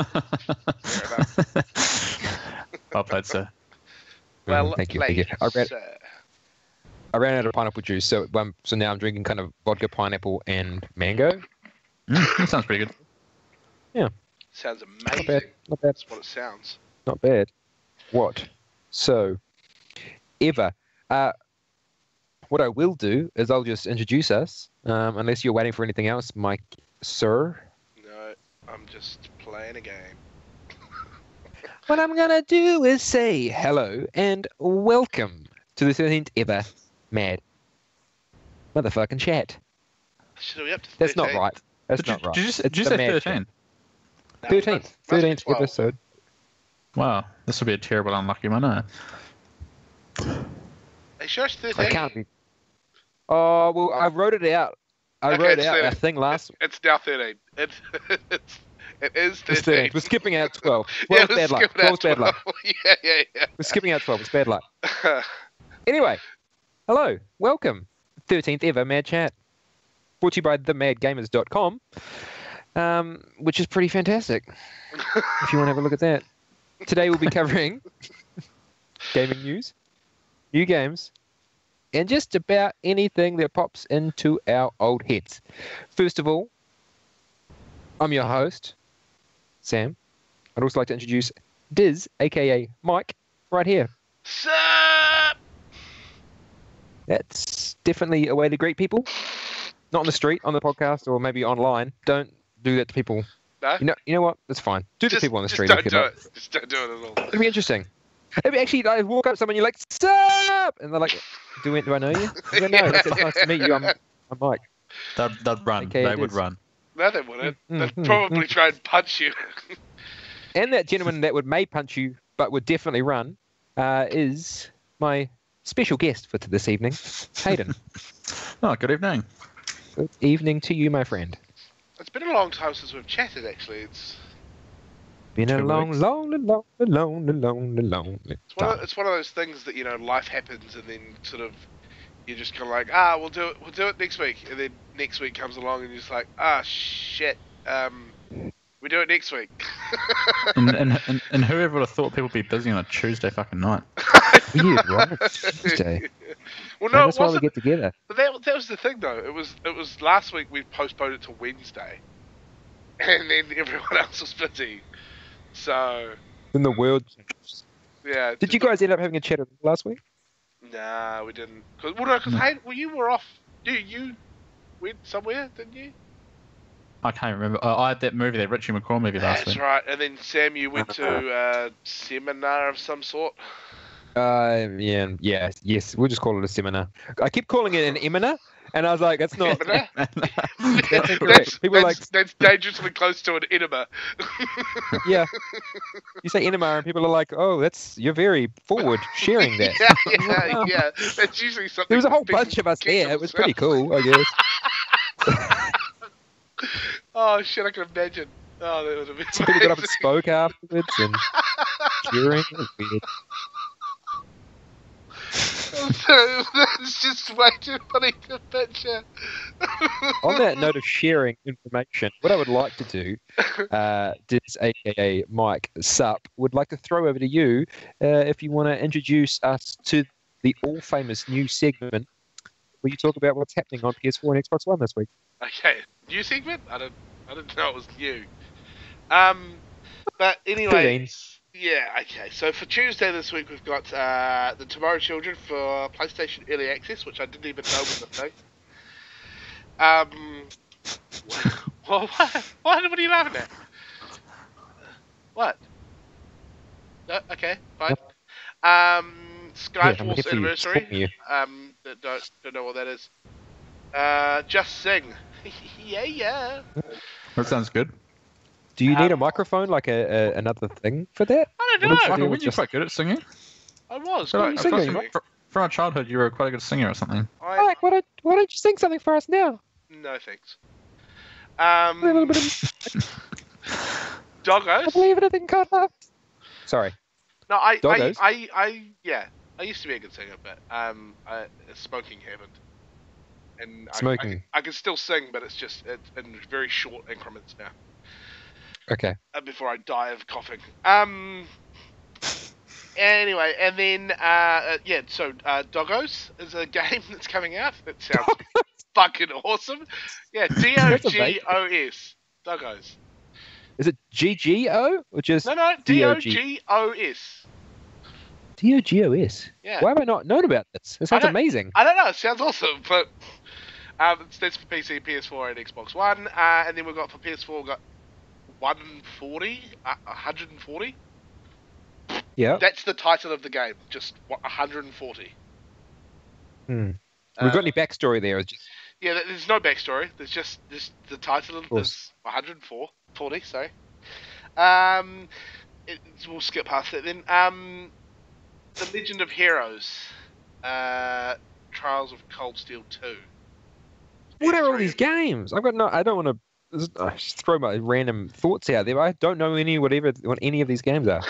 Fair enough. Well played, sir. Well Thank you. played, I sir. ran out of pineapple juice, so now I'm drinking kind of vodka, pineapple, and mango. That sounds pretty good. Sounds Not amazing. bad. Not bad. That's what it sounds. Not bad. What? So, Eva, what I will do is I'll just introduce us, unless you're waiting for anything else, Mike, sir. No, I'm just playing a game. What I'm gonna do is say hello and welcome to the 13th ever Mad Motherfucking Chat. Should we up to 13? That's not right. That's not right. Did you It's say the Mad 13? No, 13th. must be 13th 12. episode. Wow, this will be a terrible unlucky one, eh? Are you sure it's 13? I can't be. Oh, well, I wrote it out. I Okay, wrote it's out 13. a thing last. It's now 13. It is 13. It's 13th. We're skipping out 12. Yeah, 12's we're bad luck. skipping out 12's bad luck. 12. Yeah. We're skipping out 12. It's bad luck. Anyway, hello. Welcome. 13th ever Mad Chat. Brought to you by themadgamers.com, which is pretty fantastic. If you want to have a look at that. Today we'll be covering gaming news, new games, and just about anything that pops into our old heads. First of all, I'm your host, Sam. I'd also like to introduce Diz, aka Mike, right here. Sup? That's definitely a way to greet people. Not on the street, on the podcast, or maybe online. Don't do that to people. No? You know what? That's fine. Do the people on the street. Just if you don't do like. it. Just don't do it at all. It'd be interesting. It'd be actually, like, walk up to someone, you're like, sup? And they're like, do I know you? I don't know. It's nice to meet you. I'm Mike. They'd run. Okay, They it would is. run. No, they wouldn't. They'd mm, probably try and punch you. And that gentleman that may punch you, but would definitely run, is my special guest for this evening, Hayden. Oh, good evening. Good evening to you, my friend. It's been a long time since we've chatted, actually. It's Been a 2 long, weeks. long it's one of those things that, you know, life happens and then sort of you're just kind of like, we'll do it next week, and then next week comes along and you're just like, shit, we do it next week. And whoever would have thought people would be busy on a Tuesday fucking night? Weird, right? Tuesday. Well, And no, it that's why we wasn't. get together. But that was the thing, though. It was last week we postponed it to Wednesday, and then everyone else was busy. So In the world. yeah. Did you guys end up having a chat last week? Nah, we didn't. Because hey, you were off. You went somewhere, didn't you? I can't remember. I had that movie, that Richie McCaw movie last That's week. right. And then Sam, you went to a seminar of some sort. Yes. We'll just call it a seminar. I keep calling it an emina, and I was like, that's not. Seminar? That's incorrect. People are like, that's dangerously close to an enema. yeah. You say enema, and people are like, oh, you're very forward sharing that. yeah. That's usually something. There was a whole people bunch of us keep to there. It was pretty themselves. cool, I guess. Oh shit! I can imagine. Oh, that would have been. Some people got up and amazing. spoke afterwards and cheering. It was weird. That's just way too funny to picture. On that note of sharing information, what I would like to do, Diz, aka Mike Sup, would like to throw over to you if you want to introduce us to the all-famous new segment where you talk about what's happening on PS4 and Xbox One this week. Okay, new segment? I didn't know it was new. But anyway, 13. yeah, okay. So for Tuesday this week, we've got the Tomorrow Children for PlayStation Early Access, which I didn't even know was a thing. Well, what are you laughing at? What? No, okay, fine. I'm Skyforce here for you. Anniversary. Talking to you. Don't know what that is. Just Sing. yeah. That sounds good. Do you need a microphone, like another thing for that? I don't What is know. it? Michael, with weren't you just- quite good at singing? I was. So, quite singing? singing. from our childhood, you were quite a good singer or something. Mike, why don't you sing something for us now? No thanks. A little bit of, I Doggos. believe in a thing called love. Sorry. No, I used to be a good singer, but smoking haven't. And Smoking. I can still sing, but it's in very short increments now. Okay. Before I die of coughing. Anyway, and then so Doggos is a game that's coming out. That sounds fucking awesome. Yeah, That's amazing. Dogos. Doggos. Is it GGO or just No, DOG? Dogos. DOGOS. Yeah. Why have I not known about this? It sounds amazing. I don't know. It sounds awesome, but that's for PC, PS4, and Xbox One. And then we've got for PS4, we've got 140. Yeah. That's the title of the game. Just 140. We've got any backstory there? Or just... Yeah, there's no backstory. There's just the title is 140. Sorry. We'll skip past that then. The Legend of Heroes, Trials of Cold Steel 2. What are all these games? I've got no. I don't want to just throw my random thoughts out there. But I don't know what any of these games are.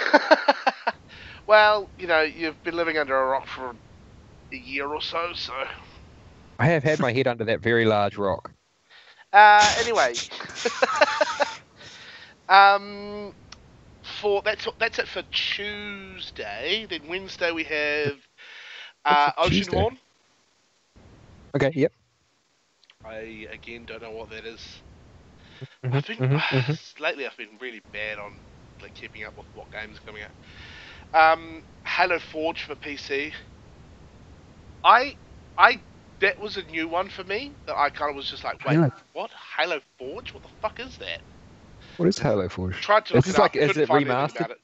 Well, you've been living under a rock for a year or so, so. I have had my head under that very large rock. Anyway. That's it for Tuesday. Then Wednesday we have Oceanhorn. Okay, yep. I again don't know what that is. Mm-hmm, I think lately I've been really bad on keeping up with what games are coming out. Halo Forge for PC. That was a new one for me that I kind of was just like, wait, what? Halo Forge? What the fuck is that? What is Halo Forge? Tried to look it up, is it remastered? about it.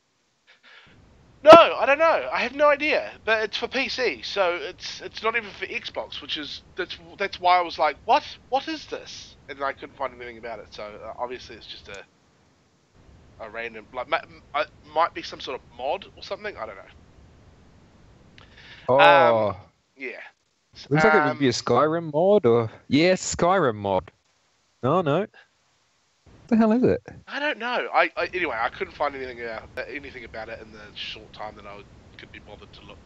No, I don't know. I have no idea. But it's for PC, so it's not even for Xbox, which is that's why I was like, what? What is this? And I couldn't find anything about it. So obviously it's just a random might be some sort of mod or something. I don't know. Oh, yeah. Looks like it would be a Skyrim mod, or yes, Skyrim mod. Oh no. What the hell is it? I don't know. Anyway, I couldn't find anything about it in the short time that I could be bothered to look.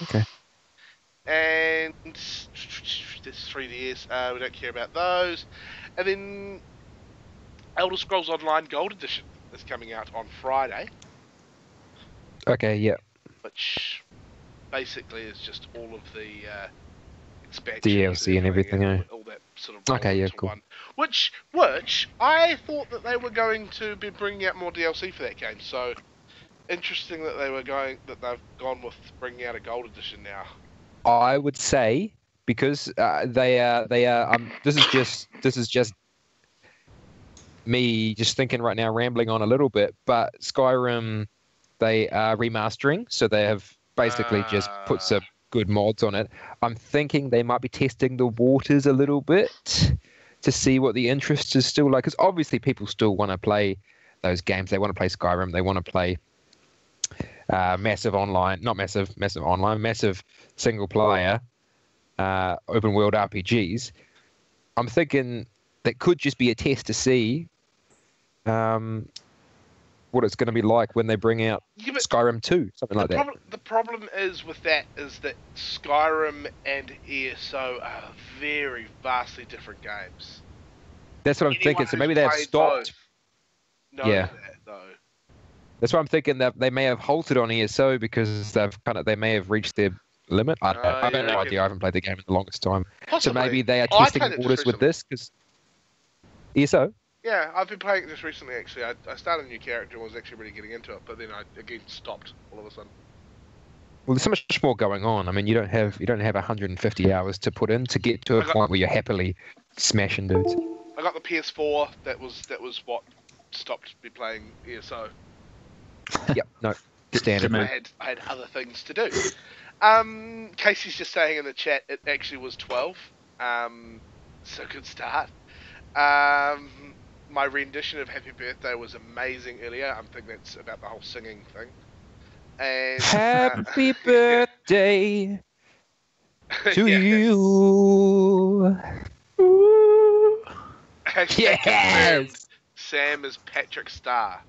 Okay. And there's 3DS. We don't care about those. And then Elder Scrolls Online Gold Edition is coming out on Friday. Okay. Yeah. Which basically is just all of the expansions, DLC and everything. All that sort of. Okay. Yeah. Cool. One. Which I thought that they were going to be bringing out more DLC for that game. So interesting that they've gone with bringing out a gold edition now. I would say because they are. This is just me just thinking right now, rambling on a little bit. But Skyrim, they are remastering, so they have basically just put some good mods on it. I'm thinking they might be testing the waters a little bit to see what the interest is still like, because obviously people still want to play those games. They want to play Skyrim. They want to play massive single player open world RPGs. I'm thinking that could just be a test to see what it's going to be like when they bring out Skyrim 2, something like that. The problem is with that is that Skyrim and ESO are very vastly different games. That's what I'm thinking. So maybe they have stopped. That, though. That's why I'm thinking that they may have halted on ESO because they may have reached their limit. I have no idea. I haven't played the game in the longest time. Possibly. So maybe they are testing the waters with this because ESO. Yeah, I've been playing it just recently. Actually, I started a new character and was actually really getting into it, but then I again stopped all of a sudden. Well, there's so much more going on. I mean, you don't have 150 hours to put in to get to a point where you're happily smashing dudes. I got the PS4. That was what stopped me playing ESO. Yep. No. Standard. I had other things to do. Casey's just saying in the chat it actually was 12. So good start. My rendition of Happy Birthday was amazing earlier. I'm thinking that's about the whole singing thing. And Happy birthday to you. Yes. Sam is Patrick Star.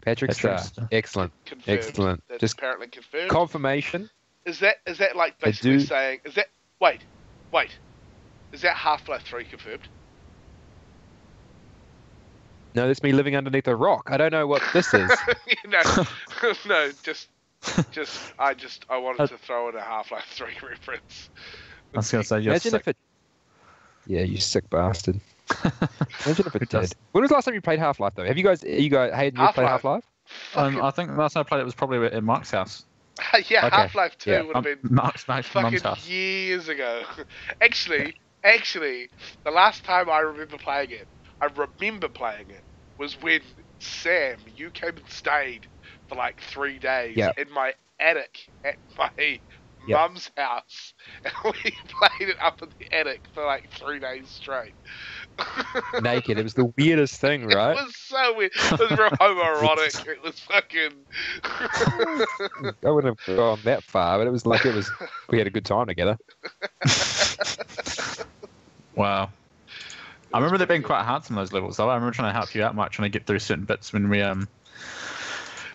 Patrick Star. Excellent. Confirmed. Excellent. That's just apparently confirmed. Confirmation. Is that like basically saying? Is that wait? Is that Half-Life 3 confirmed? No, that's me living underneath a rock. I don't know what this is. No, just I wanted to throw in a Half-Life 3 reference. I was gonna say you're Imagine sick. if it. Yeah, you sick bastard. Imagine if it did. When was the last time you played Half-Life though? Have you guys Hayden, you played Half-Life? Half-Life? I think the last time I played it was probably at Mark's house. Yeah, Okay. Half-Life 2 Yeah. would have been Mark's mum's fucking house. years ago. Actually, the last time I remember playing it was when Sam, you came and stayed for like 3 days Yeah. in my attic at my Yeah. mum's house, and we played it up in the attic for like 3 days straight. Naked. It was the weirdest thing, right? It was so weird. It was real homoerotic. It was fucking. I wouldn't have gone that far, but it was we had a good time together. Wow. I remember there being quite hard some of those levels though. I remember trying to help you out, Mike, trying to get through certain bits when we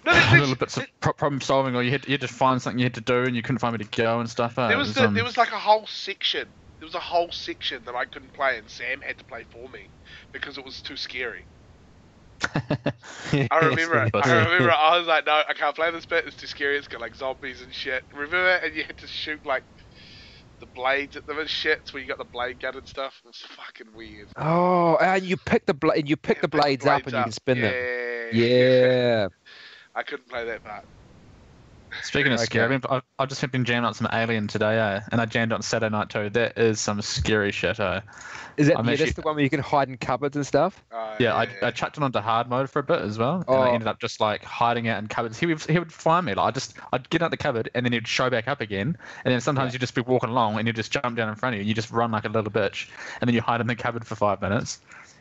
No, little bits of problem solving, or you had to find something you had to do and you couldn't find where to go and stuff. there was like a whole section. There was a whole section that I couldn't play, and Sam had to play for me because it was too scary. I remember it. I was like, no, I can't play this bit. It's too scary. It's got like zombies and shit. Remember it? And you had to shoot like the blades at them and shit. It's where you got the blade gun and stuff. It was fucking weird. Oh, and you pick the blades up and you can spin them. Yeah. I couldn't play that part. Speaking of scary, I've just been jamming out some Alien today, and I jammed on Saturday night too. That is some scary shit, Is that that's the one where you can hide in cupboards and stuff? Yeah, I chucked it onto hard mode for a bit as well, and I ended up just like hiding out in cupboards. He would find me, like I'd get out the cupboard, and then he'd show back up again, and then sometimes you'd just be walking along, and he'd just jump down in front of you, and you just run like a little bitch, and then you hide in the cupboard for 5 minutes.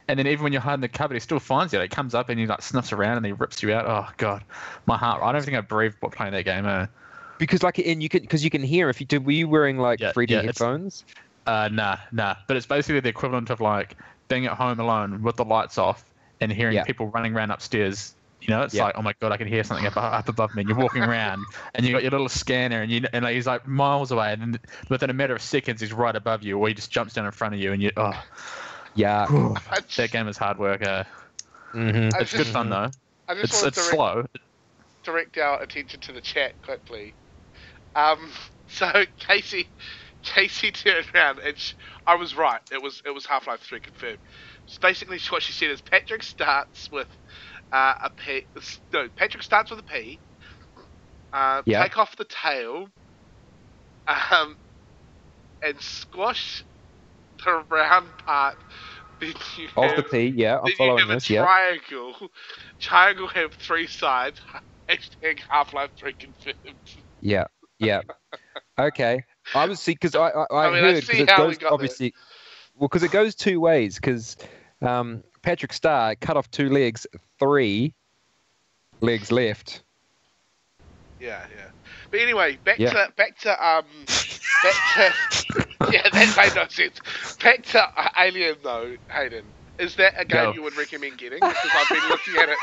And then even when you're hiding in the cupboard, he still finds you. He comes up and he like sniffs around and he rips you out. Oh god, my heart! I don't think I breathed while playing that game. Because you can hear if you did. Were you wearing like 3D headphones? Nah. But it's basically the equivalent of like being at home alone with the lights off and hearing people running around upstairs. You know, it's like, oh my god, I can hear something up above me. And you're walking around and you got your little scanner and like, he's like miles away, and then within a matter of seconds he's right above you, or he just jumps down in front of you, and you that game is hard work. It's good fun though. It's slow. Direct our attention to the chat quickly. So Casey turned around and I was right. It was Half-Life 3 confirmed. So basically, what she said is Patrick starts with a P. No, Patrick starts with a P. Take off the tail. And squash the round part. Of the P, yeah, I'm following this. Triangle. Triangle have 3 sides. Hashtag Half-Life 3 confirmed. Yeah. Okay. I was because I heard because it goes obviously. Well, because it goes 2 ways. Because Patrick Star cut off 2 legs, 3 legs left. Yeah. But anyway, back to yeah, that made no sense. Back to Alien though, Hayden. Is that a game you would recommend getting? Because I've been looking at it.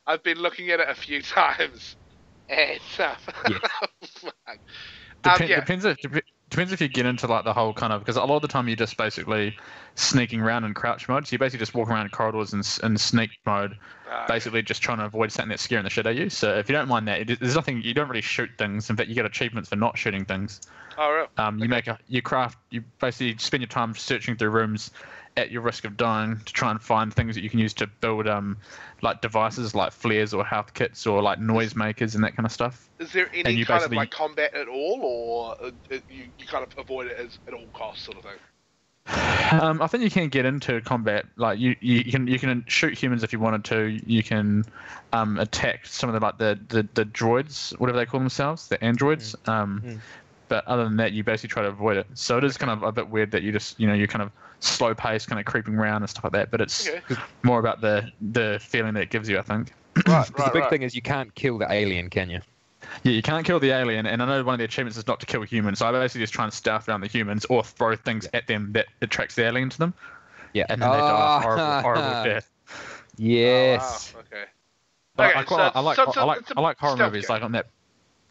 I've been looking at it a few times, and depends if you get into like the whole kind of, because a lot of the time you're just basically sneaking around in crouch mode. So you basically just walk around corridors in sneak mode, basically just trying to avoid something that's scaring the shit out of you. So if you don't mind that, there's nothing. You don't really shoot things. In fact, you get achievements for not shooting things. Oh, really? You basically spend your time searching through rooms at your risk of dying to try and find things that you can use to build like devices like flares or health kits or like noise makers and that kind of stuff. Is there any kind of like combat at all, or you kind of avoid it at all costs sort of thing? I think you can get into combat. Like you can shoot humans if you wanted to. You can attack some of the droids, whatever they call themselves, the androids. But other than that, you basically try to avoid it. So it is kind of a bit weird that you just you're kind of slow paced, kind of creeping around and stuff like that. But it's more about the feeling that it gives you, I think. Right. The big thing is you can't kill the alien, can you? Yeah, you can't kill the alien, and I know one of the achievements is not to kill humans, so I basically just try and stealth around the humans or throw things at them that attracts the alien to them. Yeah. And then they die a horrible death. Yes. Oh, wow. Okay. I like horror movies like on that.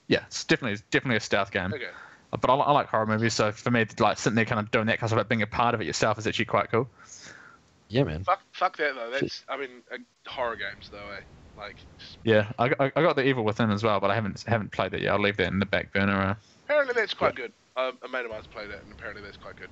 Yeah, it's definitely a stealth game. Okay. But I like horror movies, so for me, like sitting there kind of doing that kind of stuff, being a part of it yourself is actually quite cool. Yeah, man. Fuck that though. That's I mean horror games though. Like just, Yeah, I got the Evil Within as well, but I haven't played it yet. I'll leave that in the back burner. apparently that's quite good. A mate of mine's played it, and apparently that's quite good.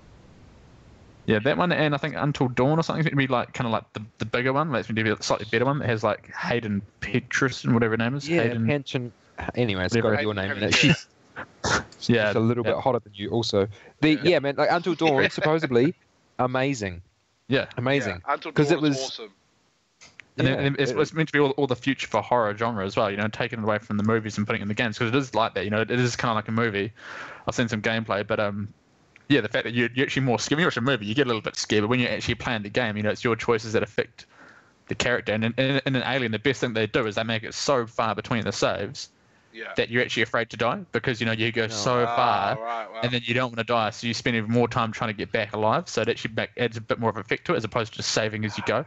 Yeah, that one, and I think Until Dawn or something. It's meant to be like kind of like the bigger one. That's meant to be a slightly better one that has like Hayden Petrus and whatever her name is. Yeah, Hayden. pension. Anyway, it's Whatever. got your name in Hayden, it. yeah. She's Yeah, a little bit hotter than you. Also, yeah, man. Like Until Dawn, supposedly amazing. yeah. Amazing. Yeah, Until 'Cause Dawn it was- is awesome. And Yeah, then it's meant to be all the future for horror genre as well, you know, taking it away from the movies and putting it in the games, because it is like that, you know, it is kind of like a movie. I've seen some gameplay, but yeah, the fact that you're actually more scared. When you watch a movie, you get a little bit scared, but when you're actually playing the game, you know, it's your choices that affect the character. And in an Alien, the best thing they do is they make it so far between the saves Yeah. that you're actually afraid to die, because, you know, you go so far, Right, wow. and then you don't want to die, so you spend even more time trying to get back alive, so it actually adds a bit more of effect to it, as opposed to just saving as you go.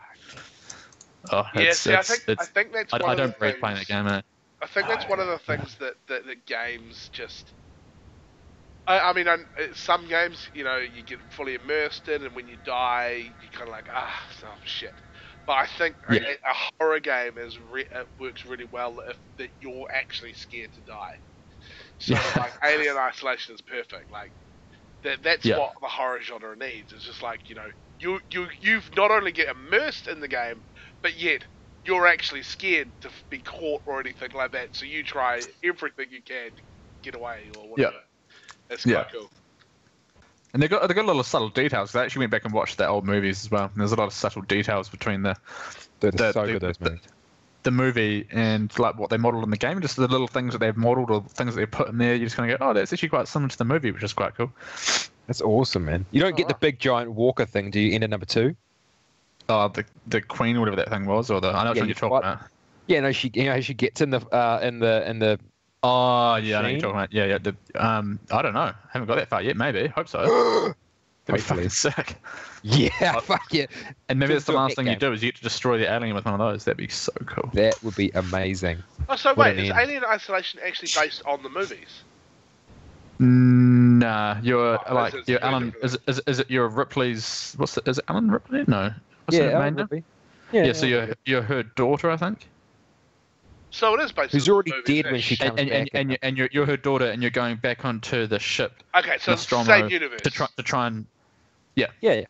Oh, Yeah, see, I think that's I one of don't the break playing that things. game, man. I think that's one of the things that games just. I mean, some games, you know, you get fully immersed in, and when you die, you kind of like, oh shit. But I think Yeah. a horror game it works really well if that you're actually scared to die. So Yeah. like Alien Isolation is perfect. Like that's Yeah. what the horror genre needs. It's just like, you know, you've not only get immersed in the game, but yet you're actually scared to be caught or anything like that. So you try everything you can to get away or whatever. Yeah. That's Yeah. quite cool. And they got little subtle details. I actually went back and watched their old movies as well. And there's a lot of subtle details between They're the- so the- good, those movies. the movie and like what they modelled in the game. Just the little things that they've modelled or things that they put in there. You're just gonna go, oh, that's actually quite similar to the movie, which is quite cool. That's awesome, man. You don't get the big giant walker thing, do you? End of number 2. Oh, the Queen or whatever that thing was, or I know which Yeah, one you're talking what? about. Yeah, no, she gets in the. Oh yeah, I know Machine? you're talking about. Yeah. I don't know. Haven't got that far yet. Maybe. Hope so. That'd be Hopefully. fucking sick. Yeah, fuck yeah. And maybe that's the Do a last mech thing you game. do is you get to destroy the alien with one of those. That'd be so cool. That would be amazing. Oh, so What wait, an is end. Alien Isolation actually based on the movies? Nah, you're Oh, like it's you're very Alan. different. Is it your Ripley's? Is it Alan Ripley? No. What's Yeah, her Ellen name now? Ripley. Yeah. So you're her daughter, I think. So it is based Who's on already the movies, dead when she actually. comes And back. and you're her daughter, and you're going back onto the ship Okay, so it's the Nostromo same universe. to try and Yeah.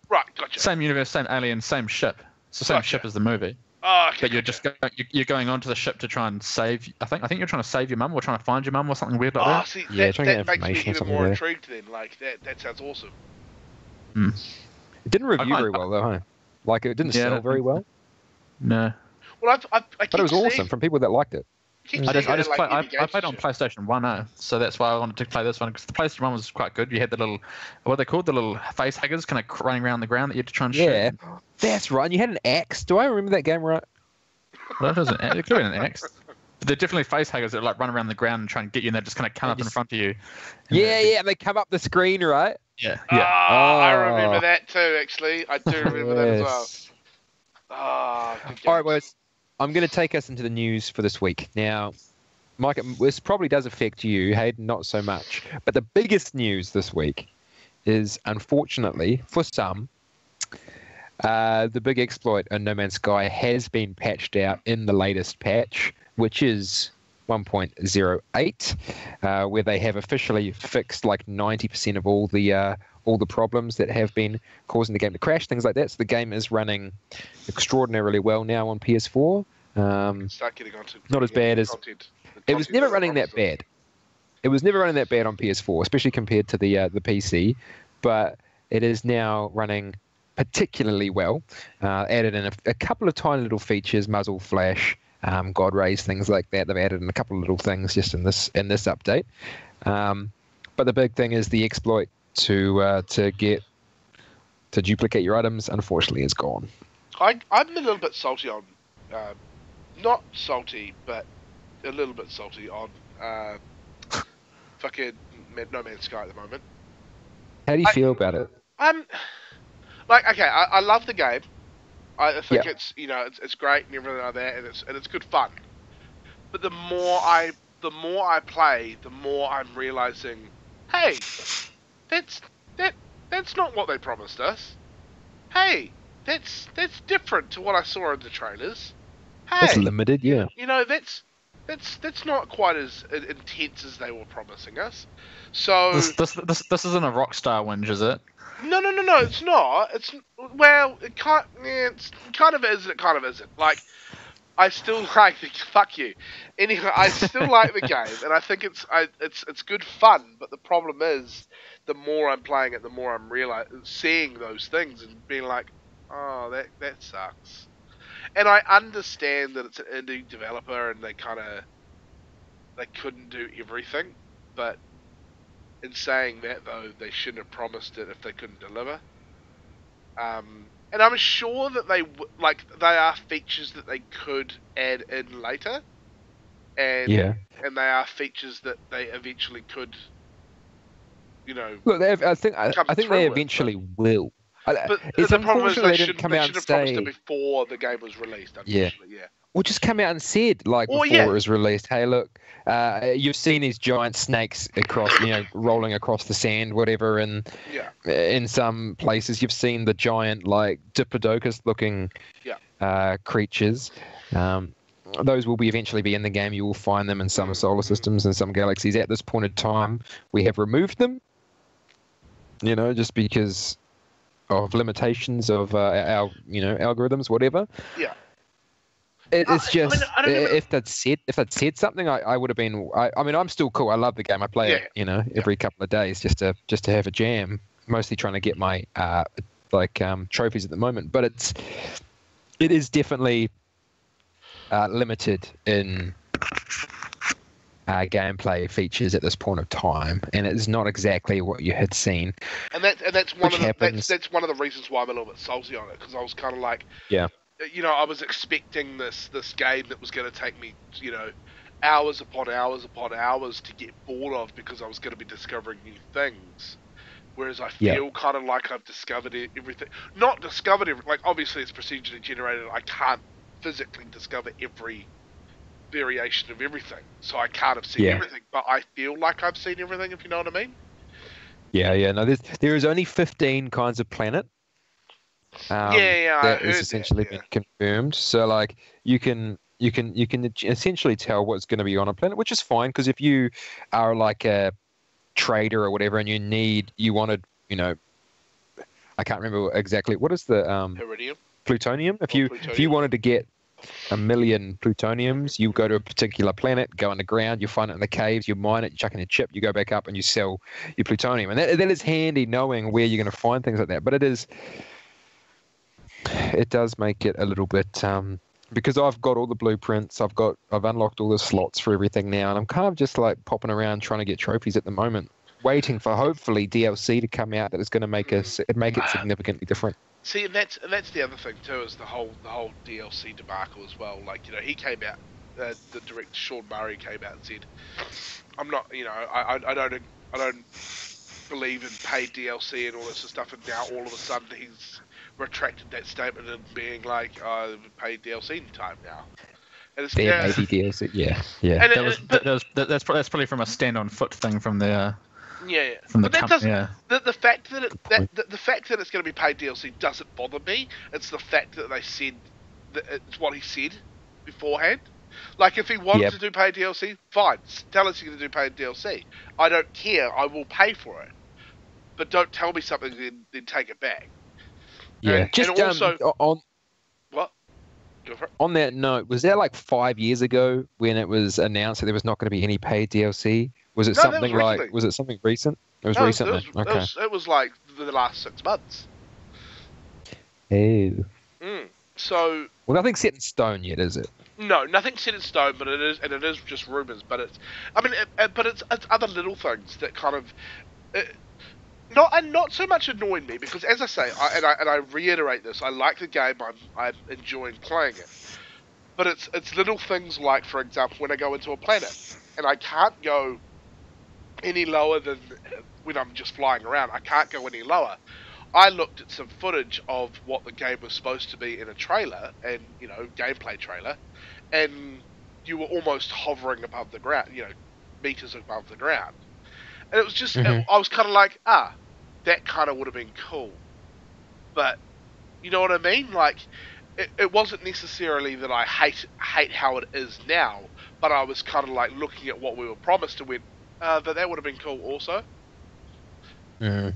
Right, gotcha. same universe, same alien, same ship. It's the same Gotcha. ship as the movie. Oh, okay. But you're gotcha. just you're going onto the ship to try and save. I think you're trying to save your mum or trying to find your mum or something weird like Oh, that. see, Yeah, that, trying to that get makes me information or even something more there. intrigued then. Like, that sounds awesome. It didn't review I- very well, though, huh? Like, it didn't Yeah, sell very well. No, Well, I keep But it was seeing, awesome from people that liked it. keep I seeing just it in, like, I indie games played on and shit. PlayStation 1, so that's why I wanted to play this one, because the PlayStation 1 was quite good. You had the little, what are they called, the little face huggers kind of running around the ground that you had to try and Yeah. shoot. That's right. And you had an axe. Do I remember that game right? Well, that doesn't. It could have been an axe. But they're definitely face huggers that like run around the ground and try and get you, and they just kind of come And up in just- front of you. And Yeah, yeah. They come up the screen, right? yeah. Ah, I Oh. remember that too, actually. I do remember that as well. Yes. Ah, good All right, games. boys. I'm going to take us into the news for this week. Now, Mike, this probably does affect you, Hayden, not so much. But the biggest news this week is, unfortunately, for some, the big exploit in No Man's Sky has been patched out in the latest patch, which is 1.08, where they have officially fixed like 90% of all the problems that have been causing the game to crash, things like that. So the game is running extraordinarily well now on PS4. Start getting onto Not as bad as- content. The It was content never that running that promised us. bad. It was never running that bad on PS4, especially compared to the PC. But it is now running particularly well. Added in a couple of tiny little features, muzzle flash, God rays, things like that. They've added in a couple of little things just in this update. But the big thing is the exploit to duplicate your items. Unfortunately, is gone. I'm a little bit salty on, not salty, but a little bit salty on fucking No Man's Sky at the moment. How do you feel about it? Like, okay, I love the game. I think Yeah. it's, you know, it's great and everything like that, and it's good fun. But the more I play, the more I'm realizing, hey, that's not what they promised us. Hey, that's different to what I saw in the trailers. Hey, That's limited, yeah. you know, that's not quite as intense as they were promising us. So This isn't a Rockstar whinge, is it? no, it's not. It's well, it can't. Yeah, it's kind of is. It kind of isn't. Like, I still like the fuck you. Anyway, I still like the game, and I think it's good fun. But the problem is, the more I'm playing it, the more I'm seeing those things and being like, oh, that sucks. And I understand that it's an indie developer and they couldn't do everything, but in saying that though, they shouldn't have promised it if they couldn't deliver. And I'm sure that they are features that they could add in later, and they are features that they eventually could, you know. Look, I think they eventually will. But it's the problem is unfortunate they didn't should come out have and promised say, it before the game was released. Unfortunately, yeah. Or just come out and said, like, before it was released, hey, look, you've seen these giant snakes across, rolling across the sand, whatever, and in some places you've seen the giant, like, Diplodocus-looking creatures. Those will eventually be in the game. You will find them in some solar systems and some galaxies. At this point in time, we have removed them, just because of limitations of our algorithms, whatever. Yeah. It's just if they'd said something, I would have been. I'm still cool. I love the game. I play it, every couple of days just to have a jam. Mostly trying to get my trophies at the moment, but it is definitely limited in gameplay features at this point of time, and it's not exactly what you had seen. And that's one of the reasons why I'm a little bit salty on it, because I was kind of like, I was expecting this game that was going to take me, hours upon hours upon hours to get bored of, because I was going to be discovering new things. Whereas I feel kind of like I've discovered everything. Not discovered everything. Like, obviously it's procedurally generated. I can't physically discover every variation of everything, so I can't have seen everything, but I feel like I've seen everything, if you know what I mean. No, there is only 15 kinds of planet. That is essentially been confirmed. So, like, you can essentially tell what's going to be on a planet, which is fine, because if you are like a trader or whatever, and you wanted, I can't remember exactly what is the Iridium, plutonium. If you wanted to get 1 million plutoniums, you go to a particular planet, go underground, you find it in the caves, you mine it, you chuck in a chip, you go back up and you sell your plutonium. And that is handy, knowing where you're going to find things like that. But it does make it a little bit, because I've got all the blueprints, I've unlocked all the slots for everything now, and I'm kind of just like popping around trying to get trophies at the moment, waiting for hopefully DLC to come out that is going to make it significantly different. See, and that's the other thing too, is the whole DLC debacle as well. Like, he came out, the director Sean Murray came out and said, "I'm not, I don't believe in paid DLC and all this stuff." And now all of a sudden he's retracted that statement and being like, "Oh, paid DLC time now." And it's maybe DLC, yeah. And that's probably from a stand on foot thing from the. From the the fact that the fact that it's going to be paid DLC doesn't bother me. It's the fact that they said that it's what he said beforehand. Like, if he wanted to do paid DLC, fine. Tell us you're going to do paid DLC. I don't care. I will pay for it. But don't tell me something and then take it back. Yeah. And also, on what? Go for it. On that note, was that like 5 years ago when it was announced that there was not going to be any paid DLC? Was it something like? Was it something recent? It was recently. It was like the last 6 months. Oh. So. Well, nothing's set in stone yet, is it? No, nothing's set in stone, but it is just rumors. But it's other little things that kind of. Not so much annoying me, because, as I say, I reiterate this, I like the game. I'm enjoying playing it. But it's little things like, for example, when I go into a planet and I can't go any lower than when I'm just flying around. I can't go any lower. I looked at some footage of what the game was supposed to be in a trailer, and gameplay trailer, and you were almost hovering above the ground, meters above the ground, and it was just I was kind of like, that kind of would have been cool, but You know what I mean? Like, it wasn't necessarily that I hate how it is now, but I was kind of like looking at what we were promised and went, that would have been cool also. Mm.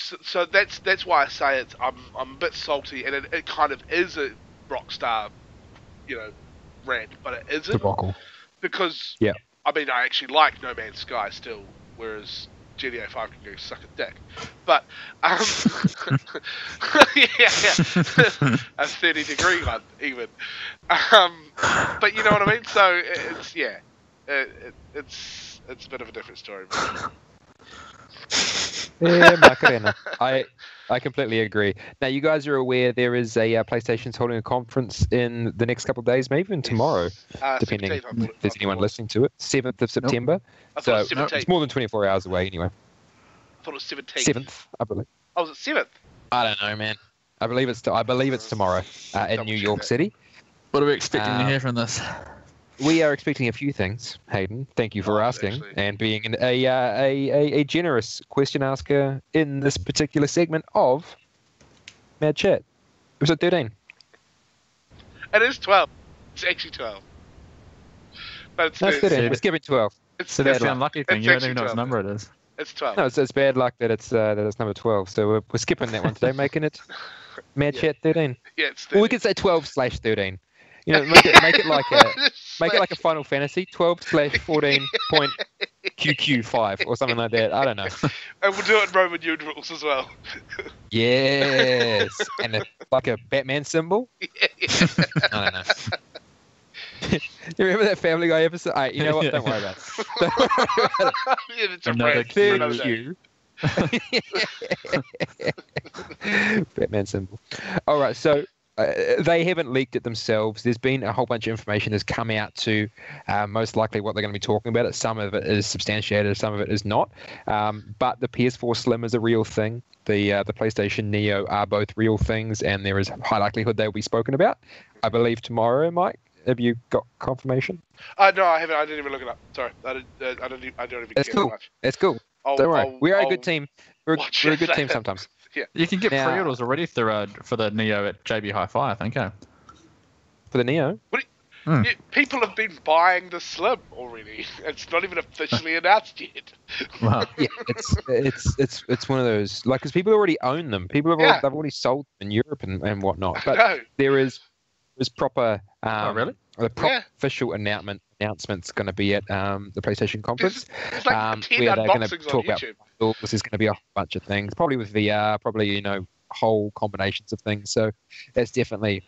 So that's why I say I'm a bit salty, and it kind of is a Rockstar, rant, but it isn't. Debacle. Because, yeah. I mean, I actually like No Man's Sky still, whereas GTA 5 can go suck a dick. But, yeah, a 30-degree one, even. But you know what I mean? So, it's a bit of a different story. Yeah, Macarena. I completely agree. Now, you guys are aware there is a PlayStation's holding a conference in the next couple of days, maybe even tomorrow, depending if there's anyone listening to it. 7th of September. So it's more than 24 hours away anyway. I thought it was 17th. 7th, I believe. Oh, was it 7th? I don't know, man. I believe it's tomorrow in New York City. What are we expecting to hear from this? We are expecting a few things, Hayden. Thank you for asking and being a generous question asker in this particular segment of Mad Chat. Episode 13. It is 12. It's actually 12. But it's 13. It's giving 12. So that's the unlucky thing. You don't even know what number it is. It's 12. No, it's bad luck that it's number 12. So we're skipping that one today, making it Mad Chat 13. Yeah, it's 13. Well, we could say 12/13. You know, make it like a Final Fantasy 12/14.QQ5 or something like that. I don't know. And we'll do it in Roman numerals as well. Yes, and like a Batman symbol. Yeah. I don't know. You remember that Family Guy episode? You know what? Don't worry about it. Don't worry about it. It's a brand for another day. Batman symbol. All right, so. They haven't leaked it themselves. There's been a whole bunch of information that's come out to most likely what they're going to be talking about. Some of it is substantiated, some of it is not. But the PS4 Slim is a real thing. The PlayStation Neo are both real things, and there is high likelihood they will be spoken about. I believe tomorrow, Mike. Have you got confirmation? No, I haven't. I didn't even look it up. Sorry, I don't even That's care cool. much. That's cool. Don't worry. We are a good team. We're a good team sometimes. Yeah. You can get pre-orders already through for the Neo at JB Hi-Fi, I think. For the Neo? People have been buying the Slim already. It's not even officially announced yet. Wow. Yeah, it's one of those because people already own them. They've already sold them in Europe and whatnot. But there's proper. Really? The proper official announcement's going to be at the PlayStation conference. There's like 10 where they're going to unboxings talk on about YouTube. this is going to be a bunch of things, probably with VR, probably whole combinations of things. So that's definitely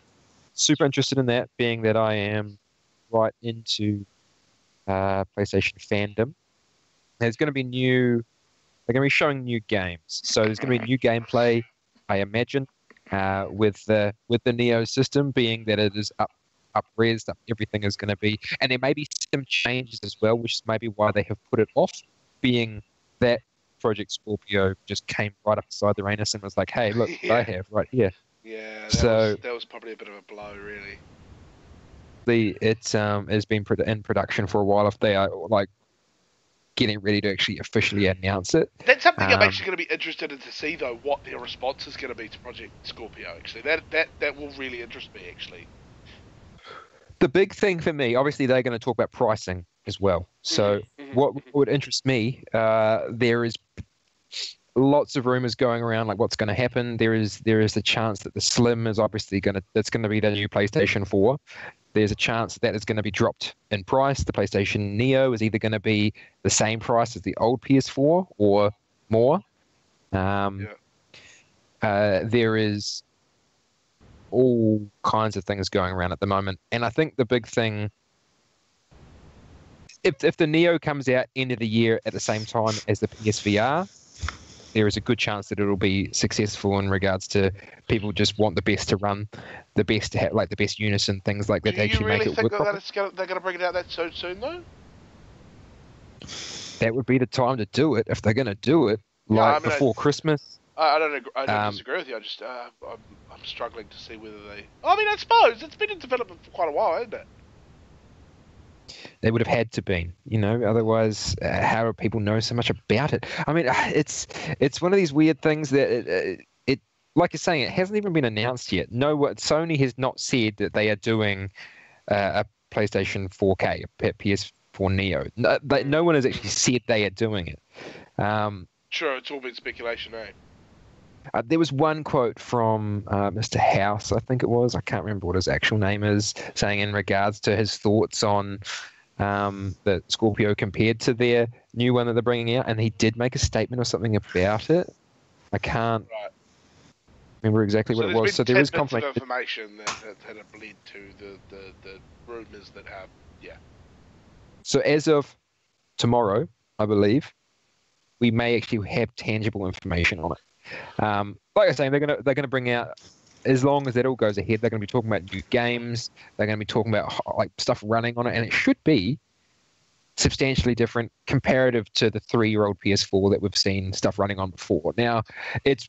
super interested in that, being that I am right into PlayStation fandom. There's going to be they're going to be showing new games. So there's going to be new gameplay, I imagine, with the Neo system, being that it is up-resed, everything is going to be, and there may be some changes as well, which is maybe why they have put it off, being that Project Scorpio just came right up beside the Rainis and was like, hey, look, I have right here. Yeah, that was probably a bit of a blow, really. It has been in production for a while. If they are getting ready to actually officially announce it, that's something I'm actually going to be interested in to see, though, what their response is going to be to Project Scorpio. Actually, that will really interest me. Actually, the big thing for me, obviously, they're going to talk about pricing as well. So, what would interest me, there is lots of rumors going around, like what's going to happen. There is a chance that the Slim is obviously that's going to be the new PlayStation 4. There's a chance that it's going to be dropped in price. The PlayStation Neo is either going to be the same price as the old PS4 or more. There is all kinds of things going around at the moment, and I think the big thing, if the Neo comes out end of the year at the same time as the PSVR, there is a good chance that it'll be successful in regards to people just want the best to run, the best to have the best unison, things like that. Do you really think work. They're going to bring it out that so soon, though? That would be the time to do it if they're going to do it, before Christmas. I don't disagree with you. I'm struggling to see whether they. I mean, I suppose it's been in development for quite a while, hasn't it? They would have had to be, otherwise how do people know so much about it? I mean, it's one of these weird things that like you're saying, it hasn't even been announced yet. No, Sony has not said that they are doing a PlayStation 4K, a PS4 Neo. No one has actually said they are doing it. Sure, it's all been speculation, eh? There was one quote from Mr. House, I think it was. I can't remember what his actual name is, saying in regards to his thoughts on the Scorpio compared to their new one that they're bringing out, and he did make a statement or something about it. I can't remember exactly what it was. So there is confirmation. Information that have led to the rumors that have, So as of tomorrow, I believe, we may actually have tangible information on it. Like I was saying, they're gonna bring out, as long as that all goes ahead, they're gonna be talking about new games. They're gonna be talking about like stuff running on it, and it should be substantially different comparative to the 3-year-old PS4 that we've seen stuff running on before. Now, it's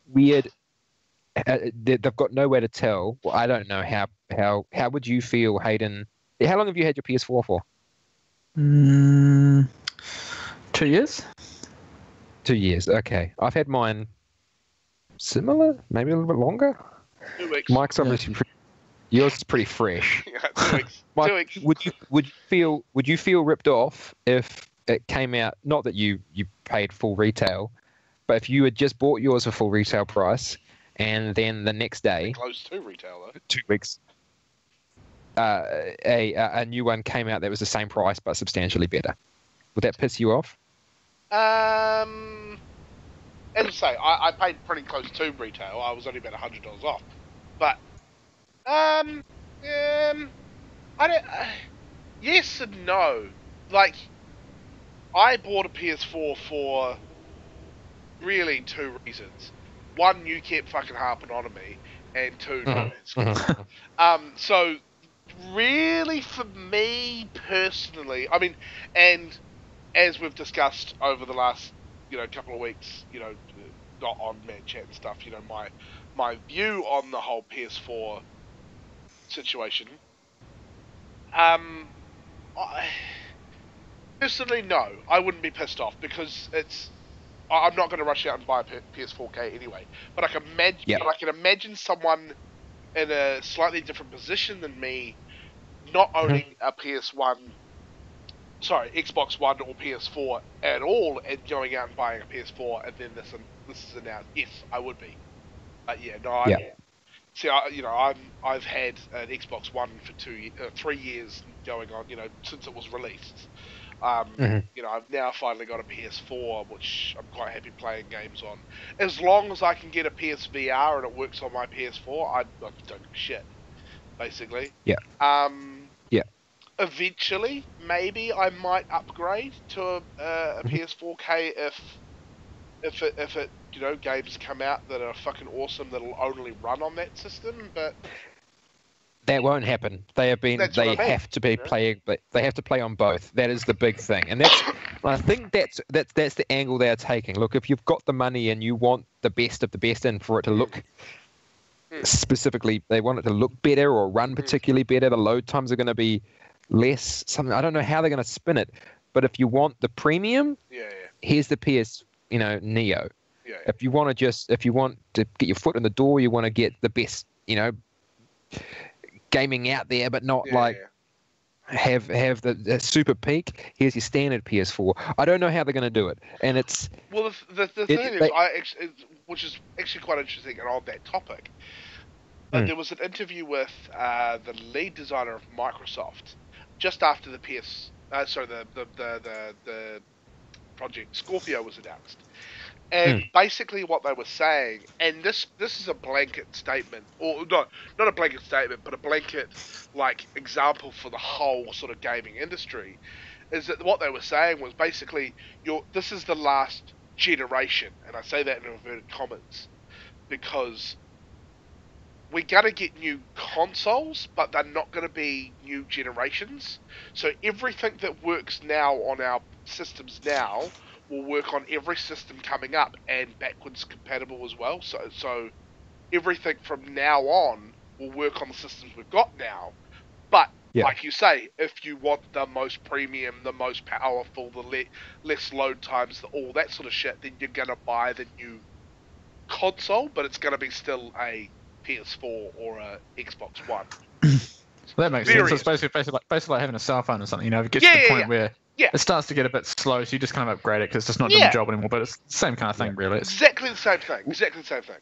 weird. They've got nowhere to tell. Well, I don't know how would you feel, Hayden? How long have you had your PS4 for? 2 years. 2 years. Okay, I've had mine similar, maybe a little bit longer. 2 weeks. Mike's obviously yours is pretty fresh. 2 weeks. Mike, 2 weeks. would you feel ripped off if it came out? Not that you paid full retail, but if you had just bought yours for full retail price, and then the next day, Close to retail though. 2 weeks, a new one came out that was the same price but substantially better. Would that piss you off? As I say, I paid pretty close to retail. I was only about $100 off, but I don't. Yes and no. Like, I bought a PS4 for really 2 reasons. One, you kept fucking harping on me, and 2, no man's. So really, for me personally, I mean, and as we've discussed over the last, couple of weeks, not on Man Chat and stuff, my view on the whole PS4 situation. Personally, no, I wouldn't be pissed off because I'm not going to rush out and buy a PS4K anyway. But I can imagine someone in a slightly different position than me not owning a Xbox One or PS4 at all, and going out and buying a PS4, and then this is announced. Yes, I would be. See, I've had an Xbox One for 3 years going on, since it was released. I've now finally got a PS4, which I'm quite happy playing games on. As long as I can get a PSVR and it works on my PS4, I don't give a shit, basically. Yeah. Eventually, maybe I might upgrade to a PS4K if it games come out that are fucking awesome that'll only run on that system, but that won't happen. They have to be playing, but they have to play on both. That is the big thing, and I think that's the angle they are taking. Look, if you've got the money and you want the best of the best, and for it to look specifically, they want it to look better or run particularly better. The load times are going to be less. I don't know how they're going to spin it, but if you want the premium, here's the PS, Neo. If you want to get your foot in the door, you want to get the best, gaming out there, but not have the super peak. Here's your standard PS4. I don't know how they're going to do it, and it's the thing is, which is actually quite interesting and on that topic. There was an interview with the lead designer of Microsoft just after the the Project Scorpio was announced. And basically what they were saying, and this is a blanket statement, or not a blanket statement, but a blanket example for the whole sort of gaming industry, is that what they were saying was basically this is the last generation, and I say that in inverted commas, because we're going to get new consoles, but they're not going to be new generations. So everything that works now on our systems now will work on every system coming up, and backwards compatible as well. So everything from now on will work on the systems we've got now. But like you say, if you want the most premium, the most powerful, the less load times, all that sort of shit, then you're gonna buy the console, but it's going to be still a PS4 or a Xbox One. That makes sense. It's basically like having a cell phone or something. You know, it gets to the point where it starts to get a bit slow, so you just kind of upgrade it because it's just not doing the job anymore. But it's the same kind of thing, really. It's exactly the same thing. Exactly the same thing.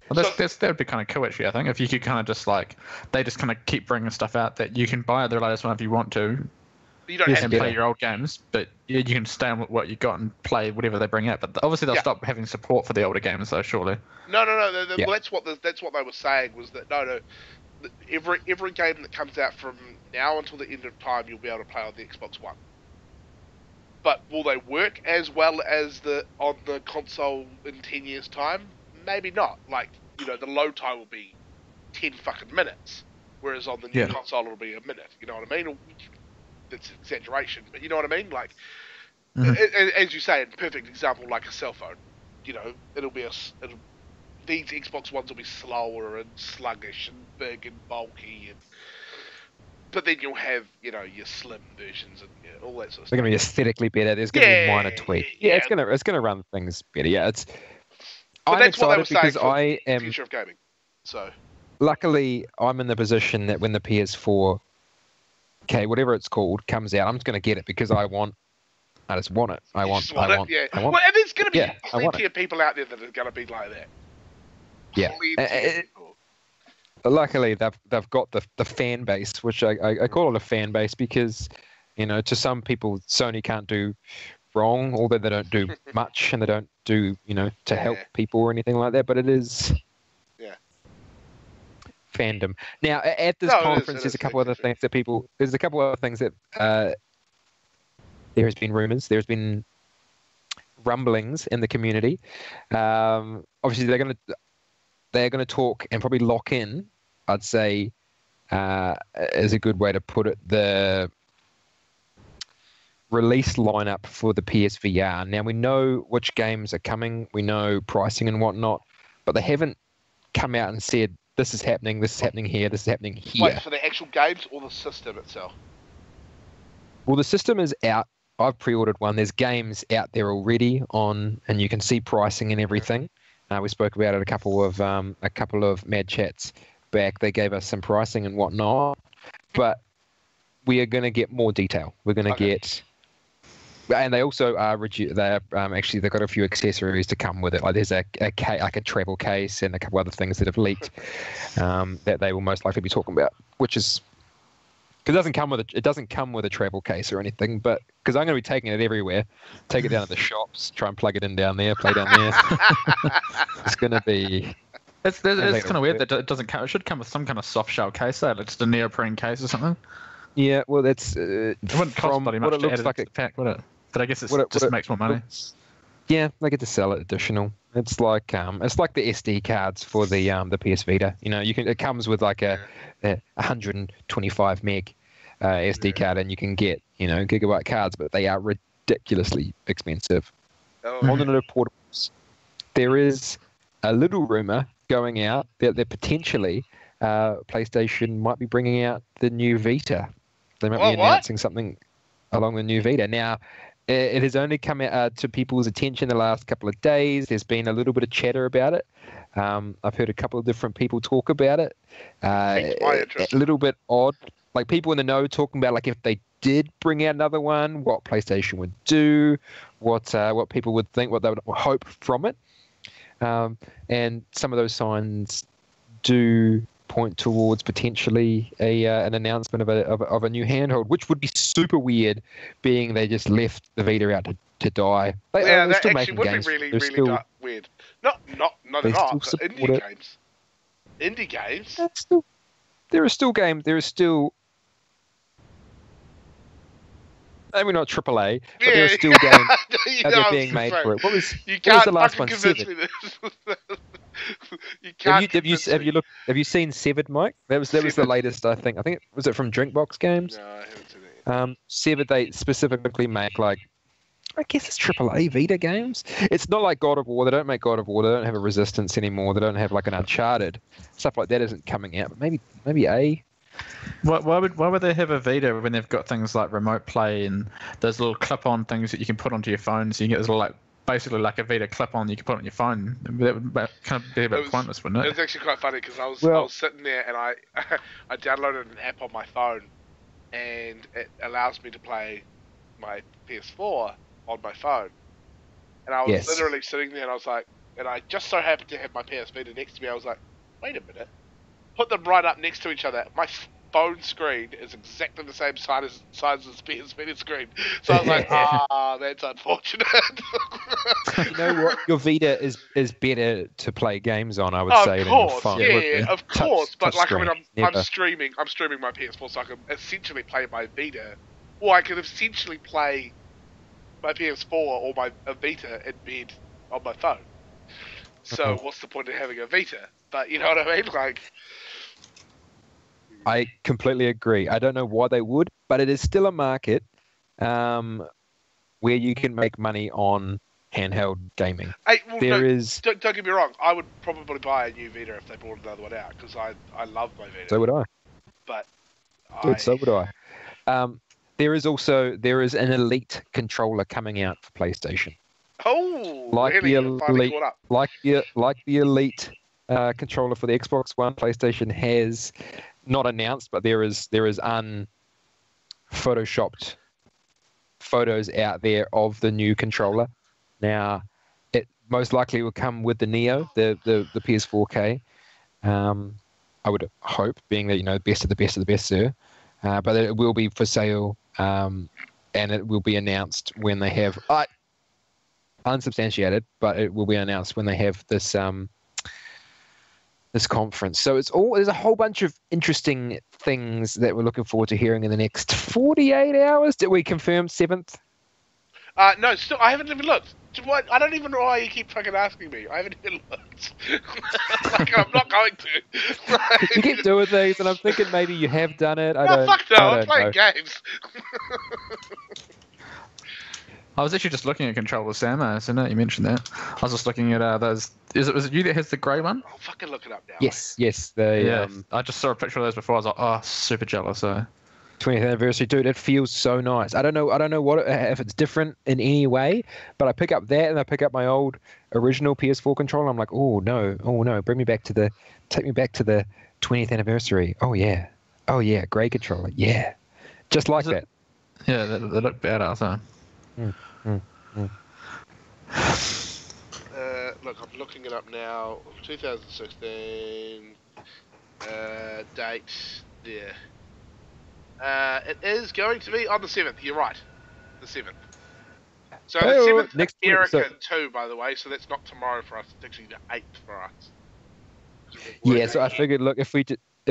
Well, that would be kind of cool, actually. I think if you could kind of just like they just kind of keep bringing stuff out that you can buy the latest one if you want to. You don't have to play your old games, but you can stay on what you got and play whatever they bring out. But obviously they'll stop having support for the older games, though. Surely. No. Well, that's what they were saying was that no. Every game that comes out from now until the end of time, you'll be able to play on the Xbox One. But will they work as well as on the console in 10 years' time? Maybe not. Like, you know, the load time will be 10 fucking minutes, whereas on the new console it'll be a minute. You know what I mean? That's exaggeration, but you know what I mean? Like, as you say, a perfect example, like a cell phone. You know, these Xbox Ones will be slower and sluggish and big and bulky, but then you'll have, you know, your slim versions and all that sort of stuff. They're going to be aesthetically better. There's going to be minor tweaks. Yeah, it's going to run things better. Yeah, I'm excited because I am future of gaming. So, luckily, I'm in the position that when the PS4, whatever it's called, comes out, I'm just going to get it because I just want it. I want Well, and there's going to be plenty of people out there that are going to be like that. Yeah. Luckily, they've got the fan base, which I call it a fan base because, you know, to some people, Sony can't do wrong, although they don't do much and they don't do, you know, to help people or anything like that. But it is fandom. Now, at this conference, there's a couple other things that there's a couple other things that there has been rumors, there's been rumblings in the community. Obviously, they're going to talk and probably lock in, I'd say, is a good way to put it, the release lineup for the PSVR. Now, we know which games are coming, we know pricing and whatnot, but they haven't come out and said, this is happening here, this is happening here. Wait, for the actual games or the system itself? Well, the system is out. I've pre-ordered one. There's games out there already and you can see pricing and everything. We spoke about it a couple of Mad Chats back. They gave us some pricing and whatnot, but we are going to get more detail. We're going to get, and they also are actually they've got a few accessories to come with it. Like there's a travel case and a couple other things that have leaked that they will most likely be talking about, which is. Because it doesn't come with a travel case or anything, but because I'm going to be taking it everywhere, take it down to the shops, try and plug it in down there, play down there. It's going to be. It's kind of weird that it doesn't come. It should come with some kind of soft shell case, like just a neoprene case or something. Yeah, well, that's it wouldn't cost bloody much to add it to the pack, would it? But I guess it just makes more money. Yeah, they get to sell it additional. It's like the SD cards for the PS Vita. You know, it comes with like a 125 meg SD card, and you can get, you know, gigabyte cards, but they are ridiculously expensive. On the portables, there is a little rumor going out that potentially PlayStation might be bringing out the new Vita. They might be announcing something along the new Vita. Now, it has only come out to people's attention the last couple of days. There's been a little bit of chatter about it. I've heard a couple of different people talk about it. A little bit odd. Like people in the know talking about like if they did bring out another one, what PlayStation would do, what people would think, what they would hope from it. And some of those signs do point towards potentially an announcement of a new handheld, which would be super weird, being they just left the Vita out to die. That actually would be really weird. Not at all. Indie games. There are still games. There is still. Maybe not AAA, but there are still games that are being made for it. What was the last one? Severed. Have you seen Severed, Mike? That was the latest. I think was it from Drinkbox Games? No, I haven't seen it. Severed, they specifically make like, I guess it's AAA Vita games. It's not like God of War. They don't make God of War. They don't have a Resistance anymore. They don't have like an Uncharted. Stuff like that isn't coming out. But maybe a. Why would they have a Vita when they've got things like remote play and those little clip-on things that you can put onto your phone, so you get this little like basically like a Vita clip-on you can put on your phone. That would kind of be a bit pointless, wouldn't It it? was actually quite funny because I Well- was sitting there and I I downloaded an app on my phone, and it allows me to play my PS4 on my phone. And I was Yes. literally sitting there and I was like, and I just so happened to have my PS Vita next to me. I was like, wait a minute, put them right up next to each other. My phone screen is exactly the same size as the PS Vita screen. So I was like, that's unfortunate. You know what? Your Vita is better to play games on, I would say, Of than your course, phone. yeah, of course. But like, I mean, Never. I'm streaming my PS4, so I can essentially play my Vita, or I can essentially play my PS4 or my Vita in bed on my phone. So what's the point of having a Vita? But you know what I mean? Like, I completely agree. I don't know why they would, but it is still a market where you can make money on handheld gaming. There is. Don't get me wrong. I would probably buy a new Vita if they brought another one out because I love my Vita. So would I. But Dude, so would I. There is an Elite controller coming out for PlayStation. Oh, Like really? the You're finally Elite- caught up. Like the Elite controller for the Xbox One, PlayStation has not announced, but there is photoshopped photos out there of the new controller. Now, it most likely will come with the Neo, the PS4K. I would hope, being that best of the best of the best, sir. But it will be for sale, and it will be announced when they have unsubstantiated, but it will be announced when they have this this conference. So there's a whole bunch of interesting things that we're looking forward to hearing in the next 48 hours. Did we confirm 7th? No, still, I haven't even looked. I don't even know why you keep fucking asking me. I haven't even looked. Like, I'm not going to. You keep doing things, and I'm thinking maybe you have done it. Fuck no, I'm playing games. I was actually just looking at controller Sam, isn't it? You mentioned that. I was just looking at those. Was it you that has the grey one? I'll fucking look it up now. Yes. I just saw a picture of those before. I was like, oh, super jealous. 20th anniversary, dude. It feels so nice. I don't know if it's different in any way, but I pick up that and I pick up my old original PS4 controller. I'm like, oh no, take me back to the 20th anniversary. Oh yeah, grey controller, yeah, just like that. Yeah, they look badass, huh? Look, I'm looking it up now. 2016 date there. It is going to be on the 7th. You're right, the 7th. So the 7th next week, American too, by the way. So that's not tomorrow for us. It's actually the 8th for us. Yeah, so I figured, look, if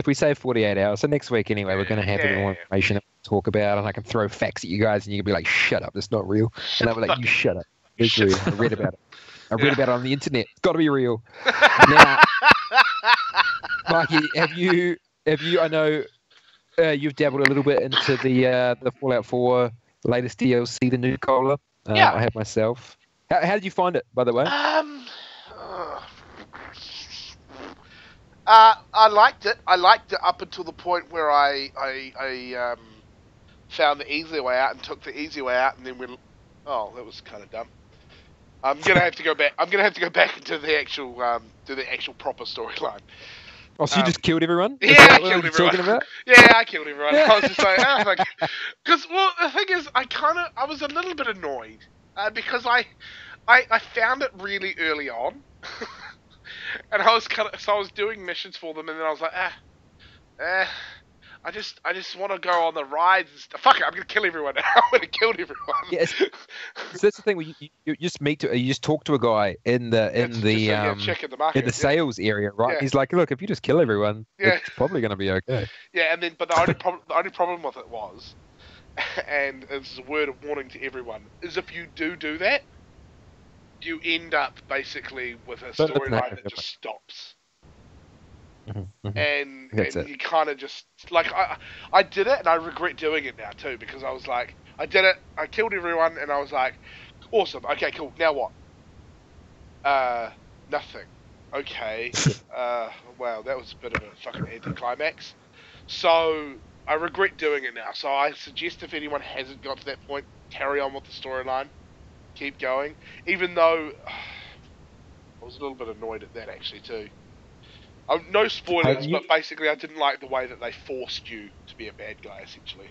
we say 48 hours, so next week anyway, we're going to have a bit more information to talk about, and I can throw facts at you guys, and you can be like, "Shut up, that's not real," and I'll be like, "You shut up, it's real. I read about it. I read about it on the internet. It's got to be real." Now, Mikey, have you? I know you've dabbled a little bit into the Fallout 4 latest DLC, the new cola. Yeah. I have myself. How did you find it, by the way? I liked it. I liked it up until the point where I found the easy way out and took the easy way out, and then went, oh, that was kind of dumb. I'm gonna have to go back. I'm gonna have to go back into the actual proper storyline. Oh, so you just killed everyone? Yeah, I killed everyone. Talking about? Yeah, I killed everyone. I was just like, because the thing is, I was a little bit annoyed because I found it really early on, and I was doing missions for them, and then I was like, I just want to go on the rides and stuff. Fuck it, I'm gonna kill everyone. I'm gonna kill everyone. Yes. So that's the thing. Where you just talk to a guy in the check in the market, in the sales area, right? Yeah. He's like, look, if you just kill everyone, Yeah. it's probably going to be okay. Yeah, and then but the only problem with it was, and this is a word of warning to everyone, is if you do that, you end up basically with a storyline that just stops. And you kind of just like I did it, and I regret doing it now too, because I was like, I did it, I killed everyone, and I was like, awesome, okay, cool, now what? Nothing. Okay. Wow, that was a bit of a fucking anticlimax. So I regret doing it now. So I suggest if anyone hasn't got to that point, carry on with the storyline. keep going, even though I was a little bit annoyed at that actually too. No spoilers, but basically I didn't like the way that they forced you to be a bad guy, essentially.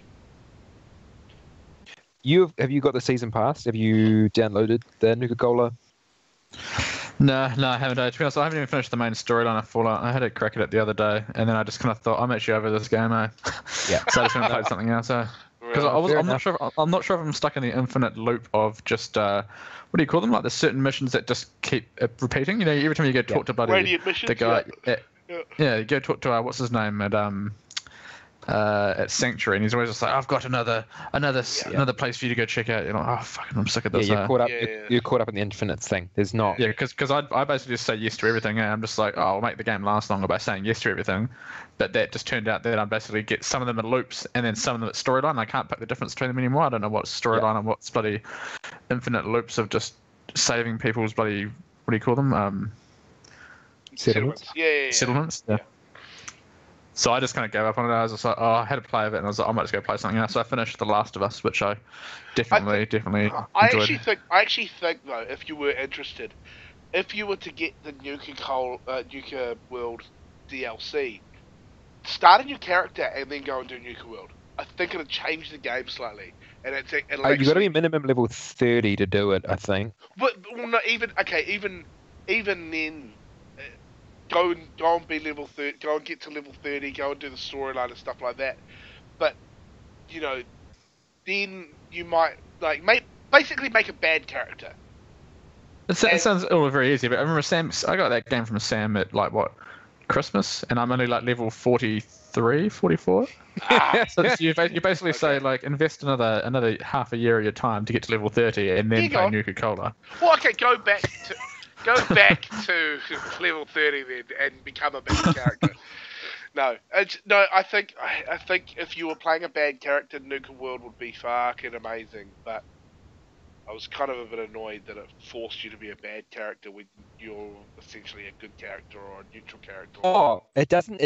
Have you got the season pass? Have you downloaded the Nuka-Cola? No, I haven't. To be honest, I haven't even finished the main storyline of Fallout. I had a crack at it the other day, and then I just kind of thought, I'm actually over this game, eh? Yeah. So I just went and played something else. Because I'm not sure. I'm not sure if I'm stuck in the infinite loop of just what do you call them? Like there's certain missions that just keep repeating. You know, every time you go talk to Radiant missions, the guy, you go talk to what's his name at Sanctuary, and he's always just like, I've got another place for you to go check out. You're like, oh fucking, I'm sick of this. Yeah, you're caught up. You're caught up in the infinite thing. There's not. Yeah, because I basically just say yes to everything. And I'm just like, oh, I'll make the game last longer by saying yes to everything. But that just turned out that I basically get some of them at loops and then some of them at storyline. I can't pick the difference between them anymore. I don't know what's storyline and what's bloody infinite loops of just saving people's bloody, what do you call them? Settlements. Yeah. Settlements. Yeah. So I just kind of gave up on it. I was just like, I had to play of it, and I was like, I might just go play something else. So I finished The Last of Us, which I definitely enjoyed. I actually think though, if you were interested, if you were to get the Nuka World DLC, start a new character and then go and do Nuka World. I think it'll change the game slightly, and you got to be minimum level 30 to do it, I think. But even then. Go and be level 30. Go and get to level 30. Go and do the storyline and stuff like that. But then you might basically make a bad character. It sounds all very easy, but I remember I got that game from Sam at Christmas, and I'm only level 43, 44. So you basically say invest another half a year of your time to get to level 30, and then play Nuka-Cola. Well, okay, go back to level 30 then and become a bad character. I think if you were playing a bad character, Nuka World would be fucking amazing. But I was kind of a bit annoyed that it forced you to be a bad character when you're essentially a good character or a neutral character. Oh, it doesn't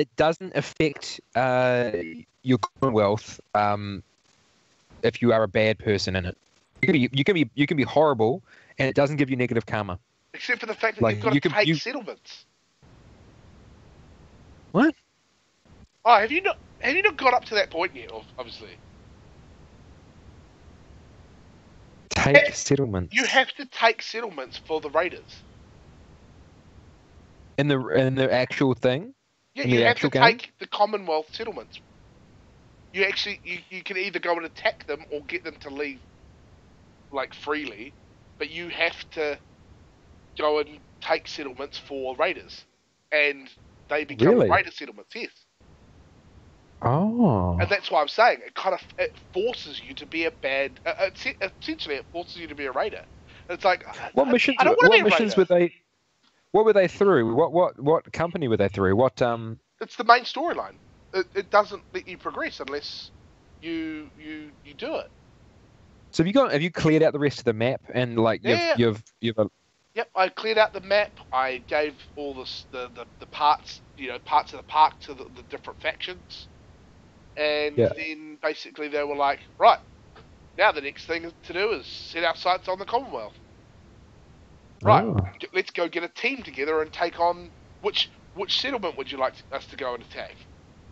affect your Commonwealth if you are a bad person in it. You can be horrible, and it doesn't give you negative karma. Except for the fact that you've got to take settlements. What? Oh, have you not got up to that point yet? Obviously. Take settlements. You have to take settlements for the raiders. In the actual thing. Yeah, you have to take the Commonwealth settlements. You actually you can either go and attack them or get them to leave freely, but you have to go and take settlements for raiders, and they become raider settlements. Yes. Oh. And that's why I'm saying it forces you to be a bad. Essentially, it forces you to be a raider. It's like what missions? What were they through? What company were they through? It's the main storyline. It doesn't let you progress unless you do it. So have you cleared out the rest of the map and you've Yep, I cleared out the map. I gave all the parts, parts of the park to the different factions, and then basically they were like, right, now the next thing to do is set our sights on the Commonwealth. Right, let's go get a team together and take on which settlement would you like us to go and attack?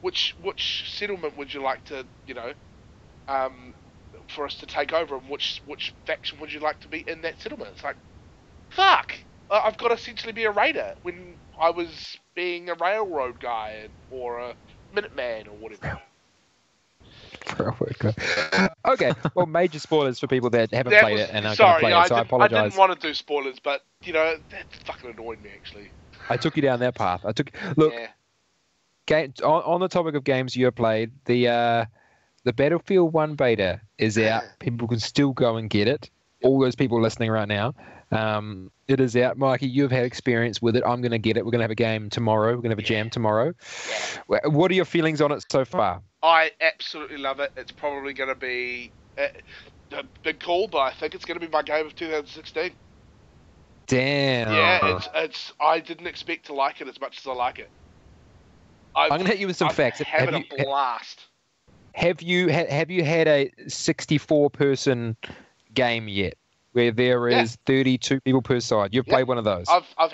Which settlement would you like to for us to take over, and which faction would you like to be in that settlement? It's like, fuck! I've got to essentially be a raider when I was being a railroad guy or a Minuteman or whatever. Railroad guy. Okay, well, major spoilers for people that haven't played it and are going to play it, so I apologise. I didn't want to do spoilers, but, that fucking annoyed me, actually. I took you down that path. On the topic of games you have played, the Battlefield 1 beta is out. People can still go and get it. All those people listening right now. It is out. Mikey, you've had experience with it. I'm going to get it. We're going to have a game tomorrow. We're going to have a jam tomorrow. Yeah. What are your feelings on it so far? I absolutely love it. It's probably going to be a big call, but I think it's going to be my game of 2016. Damn. Yeah, it's. I didn't expect to like it as much as I like it. I'm going to hit you with some facts. Having a blast. Have you had a 64-person game yet? where there Yeah. is 32 people per side. You've Yeah. played one of those. I've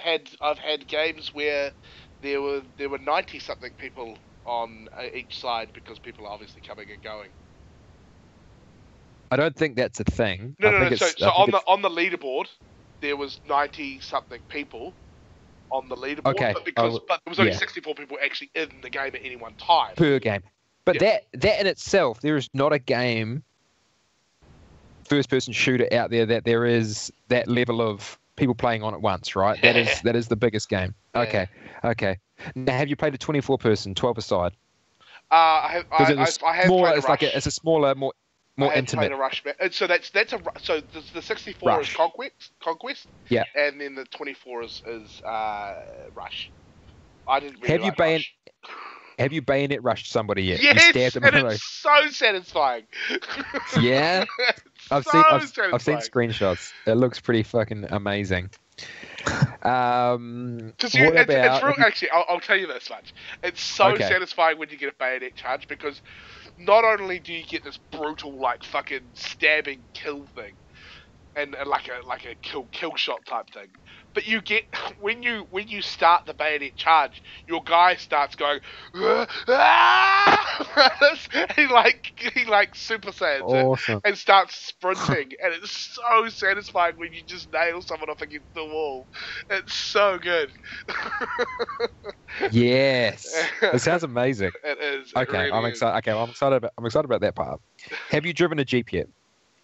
had games where there were 90 something people on each side because people are obviously coming and going. I don't think that's a thing. No, I no, think no. it's- So I think it's- on the leaderboard, there was 90 something people on the leaderboard, Okay. but there was only yeah. 64 people actually in the game at any one time. per game. But Yeah. that in itself, there is not a game first-person shooter out there that there is that level of people playing on at once, right? That is the biggest game. Yeah. Okay. Now, have you played a 24-person, 12-a-side? I have Because played a it's Rush. it's a smaller, more I have intimate. played a Rush. So the 64 Rush. is Conquest. Yeah. And then the 24 is Rush. I didn't really Have you like bayonet? Rush. Have you bayonet rushed somebody yet? You Yes, stabbed them and in the it's so satisfying. Yeah? I've So seen satisfying. screenshots. It looks pretty fucking amazing. Because What it's real, about? actually, I'll tell you this much. It's so Okay. satisfying when you get a bayonet charge because not only do you get this brutal like fucking stabbing kill thing, and like a kill shot type thing, but you get when you start the bayonet charge, your guy starts going, he like Super Saiyans it Awesome. and starts sprinting, and it's so satisfying when you just nail someone off against the wall. It's so good. Yes. It sounds amazing. It is. It Okay, really I'm is. excited. Okay, I'm excited about that part. Have you driven a Jeep yet?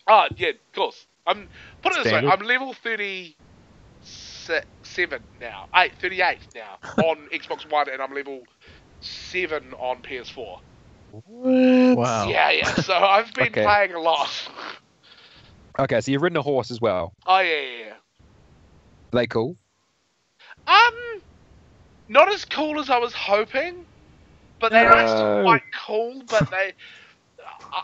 Oh yeah, of course. Put it this way. Standard? I'm level 37 now. 38 now on Xbox One, and I'm level 7 on PS4. Wow. Yeah. So I've been Okay. playing a lot. Okay, so you've ridden a horse as well. Oh yeah. Are they cool? Not as cool as I was hoping, but they are still No. quite cool. But they,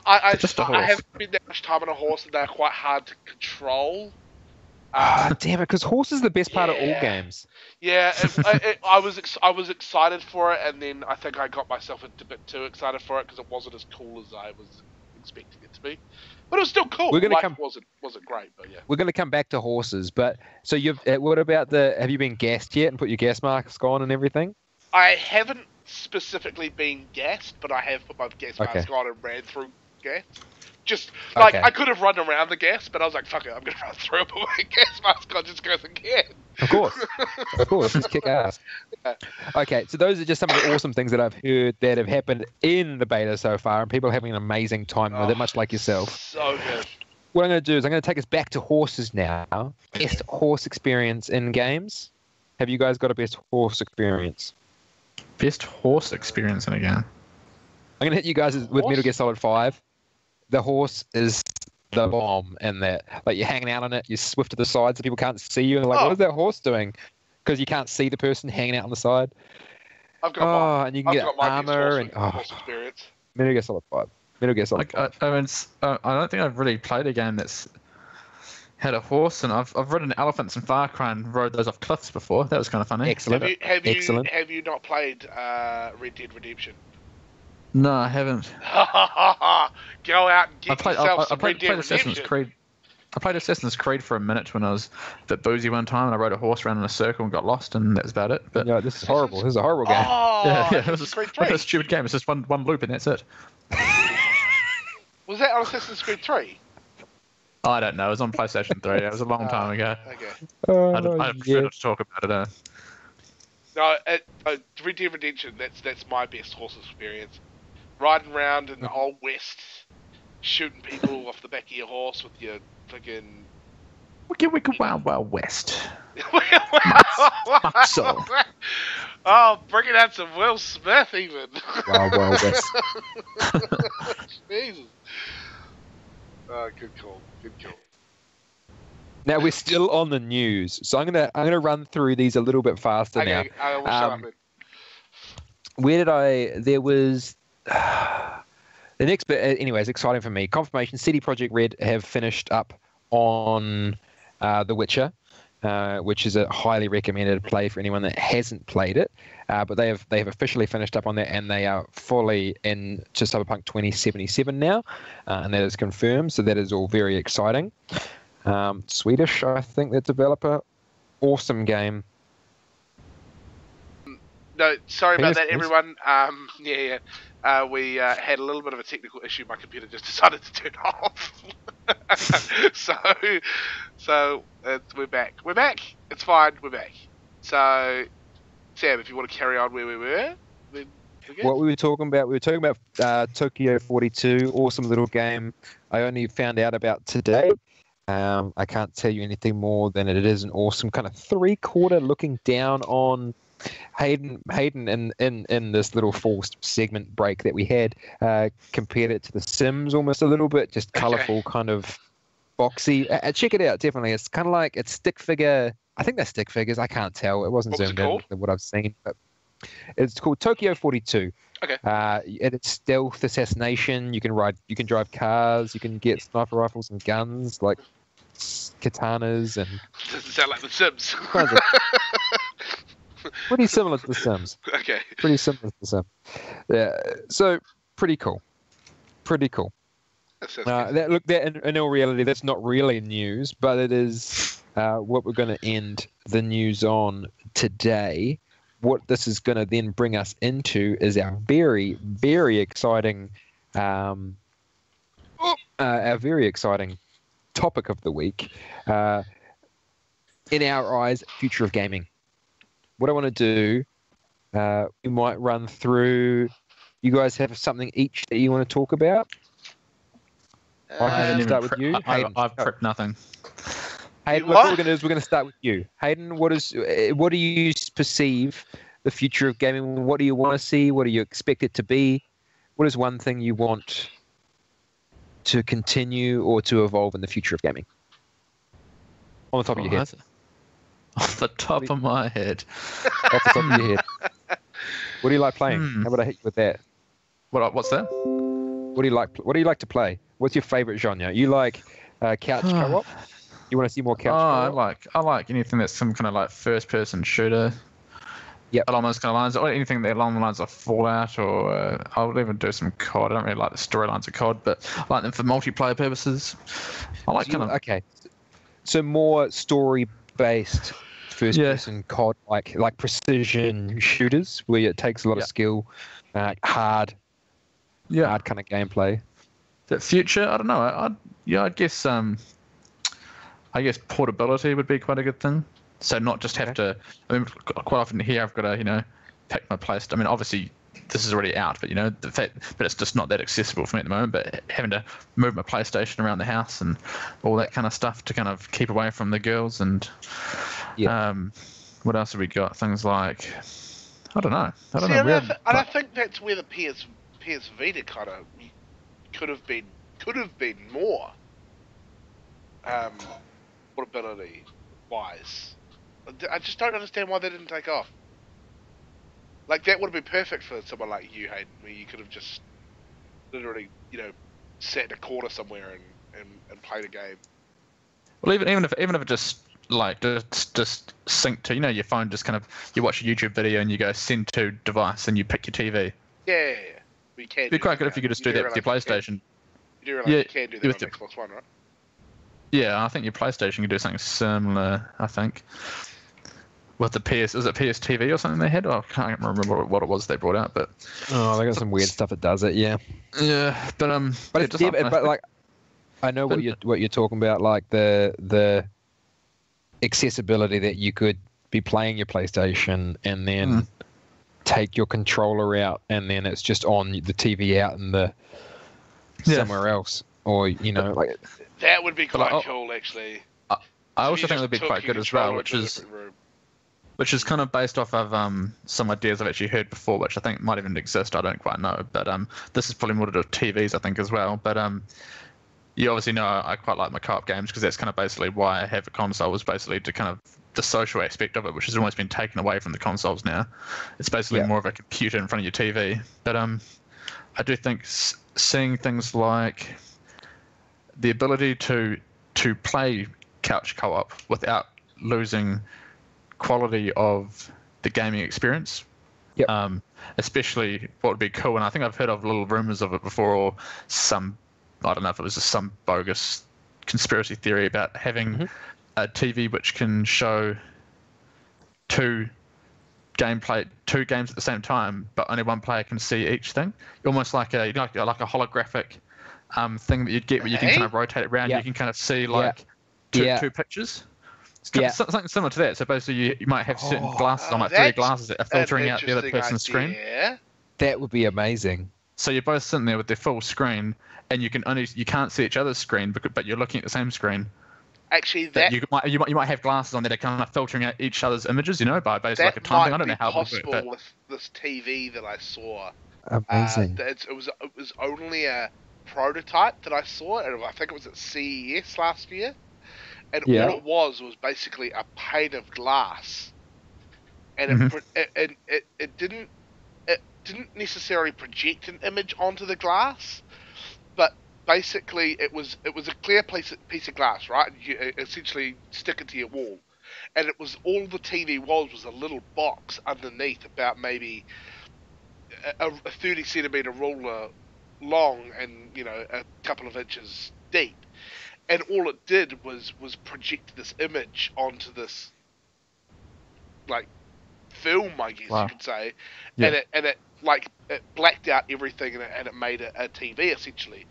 I Just a I horse. haven't spent that much time on a horse, and they're quite hard to control. Ah, damn it! Because horse is the best part of all Yeah. games. Yeah, I was excited for it, and then I think I got myself a bit too excited for it because it wasn't as cool as I was expecting it to be. But it was still cool. We're gonna Life come- wasn't great, but yeah. We're going to come back to horses, but so you've. What about the? Have you been gassed yet and put your gas mask on and everything? I haven't specifically been gassed, but I have put my gas Okay. mask on and ran through gas. Just like Okay. I could have run around the gas, but I was like, "Fuck it, I'm gonna run through it with my gas mask on just because I can." Of course, just kick ass. Yeah. Okay, so those are just some of the awesome things that I've heard that have happened in the beta so far, and people are having an amazing time with it, much like yourself. So good. What I'm going to do is I'm going to take us back to horses now. Best horse experience in games. Have you guys got a best horse experience? Best horse experience in a game. I'm going to hit you guys with Horse? Metal Gear Solid 5. The horse is the bomb in that. Like, you're hanging out on it, you're swift to the side so people can't see you, and like, Oh. what is that horse doing? Because you can't see the person hanging out on the side. I've got my, And you can I've get got my best armor and horse experience. Metal Gear Solid 5. Metal Gear Solid 5. I mean, I don't think I've really played a game that's had a horse, and I've ridden elephants in Far Cry and rode those off cliffs before. That was kind of funny. Excellent. Excellent. Have you not played Red Dead Redemption? No, I haven't. Go out and I get played, yourself I some played, Red Dead played Assassin's Redemption. Creed. I played Assassin's Creed for a minute when I was a bit boozy one time, and I rode a horse around in a circle and got lost, and that's about it. But No, this is horrible. This is a horrible game. Oh, yeah, it was Assassin's just Creed like 3. a stupid game. It's just one loop, and that's it. Was that on Assassin's Creed 3? I don't know. It was on PlayStation 3. It was a long time ago. Okay. Oh, I prefer not to talk about it. No, Red Dead Redemption, that's my best horse experience. Riding around in the Old West, shooting people off the back of your horse with your friggin'... Wicca Wild West. so. Oh, bringing out some Will Smith even. Wild West. Jesus. Oh, good call. Good call. Now we're still on the news, so I'm gonna run through these a little bit faster now. Okay, I will shut up then. Where did I? There was the next bit. Anyways, exciting for me. Confirmation: CD Projekt Red have finished up on The Witcher, which is a highly recommended play for anyone that hasn't played it. But they have officially finished up on that, and they are fully in Cyberpunk 2077 now, and that is confirmed. So that is all very exciting. Swedish, I think, the developer. Awesome game. No, sorry about that, Yes, please. everyone. We had a little bit of a technical issue. My computer just decided to turn off. so we're back. We're back. It's fine. We're back. So, Sam, if you want to carry on where we were, then we're good. What we were talking about Tokyo 42, awesome little game. I only found out about today. I can't tell you anything more than it is an awesome kind of three-quarter looking down on Hayden in this little forced segment break that we had, compared it to The Sims almost a little bit, just colourful, kind of boxy. Check it out, definitely. It's kind of like it's stick figure. I think they're stick figures. I can't tell. It wasn't zoomed in with what I've seen, but it's called Tokyo 42. Okay. And it's stealth assassination. You can drive cars. You can get sniper rifles and guns like katanas and. Doesn't sound like The Sims. Pretty similar to The Sims. Okay. Pretty similar to The Sims. Yeah. So pretty cool. Pretty cool. That sounds good. That in all reality, that's not really news, but it is what we're going to end the news on today. What this is going to then bring us into is our very, very exciting, our very exciting topic of the week. In our eyes, future of gaming. What I want to do, we might run through. You guys have something each that you want to talk about? I can start with you. I've prepped nothing. Hayden, what we're going to do is we're going to start with you. Hayden, what do you perceive the future of gaming? What do you want to see? What do you expect it to be? What is one thing you want to continue or to evolve in the future of gaming? On the top of your head. Off the top of my head. Off the top of your head. What do you like playing? How about I hit you with that? What's that? What do you like to play? What's your favorite genre? You like couch co-op? You want to see more couch co-op? I like anything that's some kind of like first-person shooter. Yep. Along those kind of lines, or anything that along the lines of Fallout, or I would even do some COD. I don't really like the storylines of COD, but I like them for multiplayer purposes. I like Okay. So more story-based first-person COD, like precision shooters, where it takes a lot of skill, hard kind of gameplay. The future, I don't know. I guess portability would be quite a good thing. So not just have to. I mean, quite often here I've got to, pack my PlayStation. I mean, obviously this is already out, but but it's just not that accessible for me at the moment. But having to move my PlayStation around the house and all that kind of stuff to kind of keep away from the girls and what else have we got? Things like I don't know. I think that's where the PS Vita kind of could have been more portability wise. I just don't understand why they didn't take off. Like, that would have been perfect for someone like you, Hayden, where you could have just literally, sat in a corner somewhere and played a game. Well, even if it just just sync to, your phone, just kind of, you watch a YouTube video and you go send to device and you pick your TV. Yeah. You can. It'd be quite good if you could just do that with your PlayStation. You do realize you can do that with Xbox One, right? Yeah, I think your PlayStation can do something similar, I think. With the was it PS TV or something they had? I can't remember what it was they brought out, but they got some weird stuff that does it. Yeah. Yeah, but I know what you're talking about, like the accessibility that you could be playing your PlayStation and then take your controller out and then it's just on the TV out in the somewhere else, or like that would be quite cool, actually. I also think it would be quite good as well, which is kind of based off of some ideas I've actually heard before, which I think might even exist. I don't quite know, but this is probably more to do with TVs, I think, as well. But you obviously know I quite like my co-op games because that's kind of basically why I have a console, was basically to kind of the social aspect of it, which has almost been taken away from the consoles now. It's basically more of a computer in front of your TV. But I do think seeing things like the ability to play couch co-op without losing quality of the gaming experience. Yep. Especially what would be cool, and I think I've heard of little rumors of it before, or I don't know if it was just some bogus conspiracy theory about having a TV which can show two games at the same time, but only one player can see each thing. Almost like a holographic thing that you'd get where you can kind of rotate it around. Yeah. You can kind of see two pictures. It's kind of something similar to that. So basically, you might have certain glasses on, like 3 glasses that are filtering out the other person's screen. That would be amazing. So you're both sitting there with their full screen, and you can't see each other's screen, but you're looking at the same screen. Actually, that you might have glasses on that are kind of filtering out each other's images, by basically like a time thing. I don't know how it would work. But with this TV that I saw, amazing. it was only a prototype that I saw, and I think it was at CES last year. And all it was basically a pane of glass, and it didn't necessarily project an image onto the glass, but basically it was a clear piece of glass, right? You essentially stick it to your wall, and it was all the TV was a little box underneath, about maybe a 30 centimeter ruler long, and a couple of inches deep. And all it did was project this image onto this, like, film, I guess you could say, and it blacked out everything, and it made a TV essentially.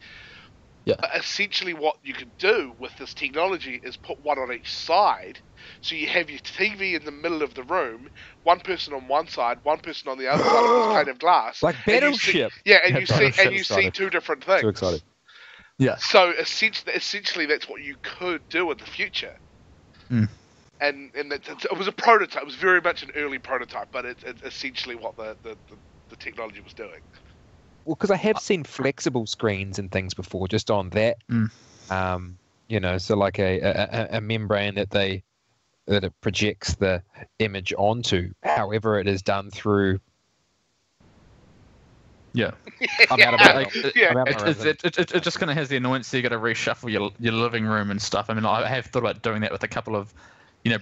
Yeah. But essentially, what you could do with this technology is put one on each side, so you have your TV in the middle of the room, one person on one side, one person on the other side of this pane of glass, like Battleship. And you see two different things. Too excited. Yeah. So essentially, that's what you could do in the future. Mm. And it was a prototype. It was very much an early prototype, but it's essentially what the technology was doing. Well, because I have seen flexible screens and things before, just on that. So like a membrane that it projects the image onto. However, it is done through. Yeah. It just kind of has the annoyance that you got to reshuffle your living room and stuff. I mean, I have thought about doing that with a couple of,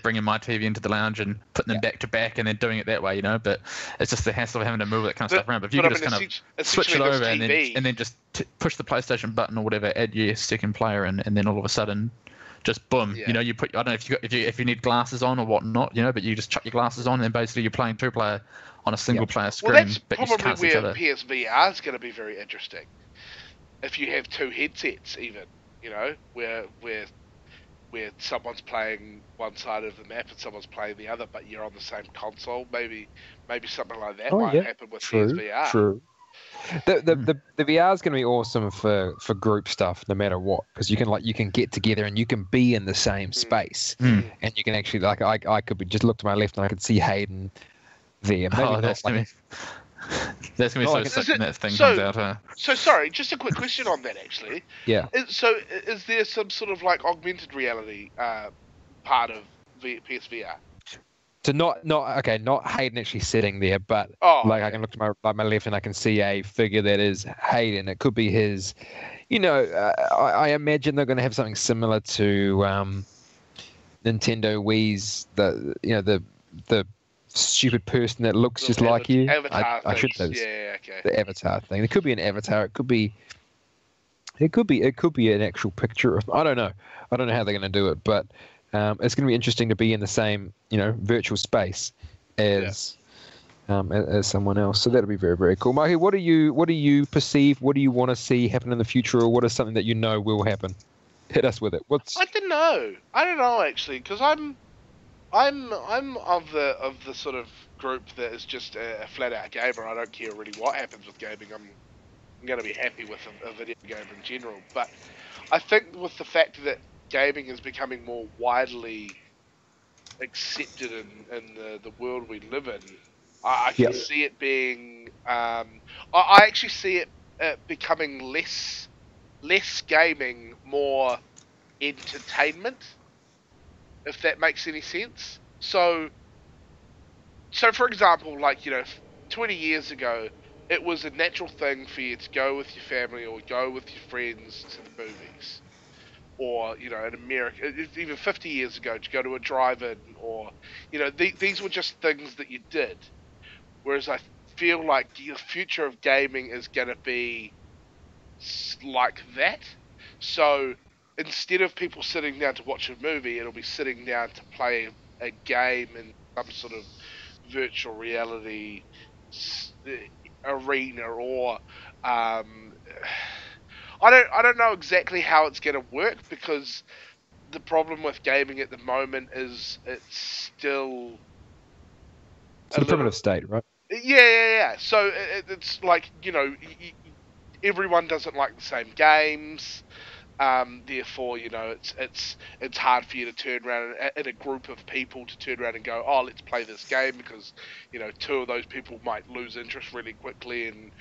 bringing my TV into the lounge and putting them back to back and then doing it that way, but it's just the hassle of having to move that kind of stuff around. But if you could just kind of switch it over and then just push the PlayStation button or whatever, add your second player, and then all of a sudden, just boom, you put, I don't know if you need glasses on or whatnot, but you just chuck your glasses on and basically you're playing 2-player on a single player screen. Well, that's but you just can't see each probably other. where PSVR is going to be very interesting. If you have 2 headsets, even, where someone's playing one side of the map and someone's playing the other, but you're on the same console, maybe something like that might happen with PSVR. True. The VR is going to be awesome for group stuff, no matter what, because you can get together and you can be in the same space, and you can actually I could just look to my left and I could see Hayden there. Maybe that's gonna be so sick when that thing comes out. So sorry, just a quick question on that actually. Yeah. Is there some sort of like augmented reality part of PSVR? So not Hayden actually sitting there, but I can look to my left and I can see a figure that is Hayden. It could be his. I imagine they're going to have something similar to Nintendo Wii's the stupid person that looks just like you. I should know this. Yeah, okay. The avatar thing. It could be an avatar. It could be an actual picture of. I don't know how they're going to do it, but it's going to be interesting to be in the same virtual space as someone else. So that'll be very, very cool. Mahi, what do you perceive? What do you want to see happen in the future, or what is something that you know will happen? Hit us with it. I don't know actually, because I'm of the sort of group that is just a flat out gamer. I don't care really what happens with gaming. I'm going to be happy with a video game in general. But I think with the fact that gaming is becoming more widely accepted in the world we live in, I can see it being. I actually see it becoming less gaming, more entertainment. If that makes any sense. So for example, 20 years ago, it was a natural thing for you to go with your family or go with your friends to the movies. Or, in America, even 50 years ago, to go to a drive-in, or, these were just things that you did. Whereas I feel like the future of gaming is going to be like that. So instead of people sitting down to watch a movie, it'll be sitting down to play a game in some sort of virtual reality arena, or I don't know exactly how it's going to work, because the problem with gaming at the moment is it's still It's a primitive state, right? Yeah. So it's like, everyone doesn't like the same games. Therefore, it's hard for you to turn around in a group of people to turn around and go, oh, let's play this game, because two of those people might lose interest really quickly and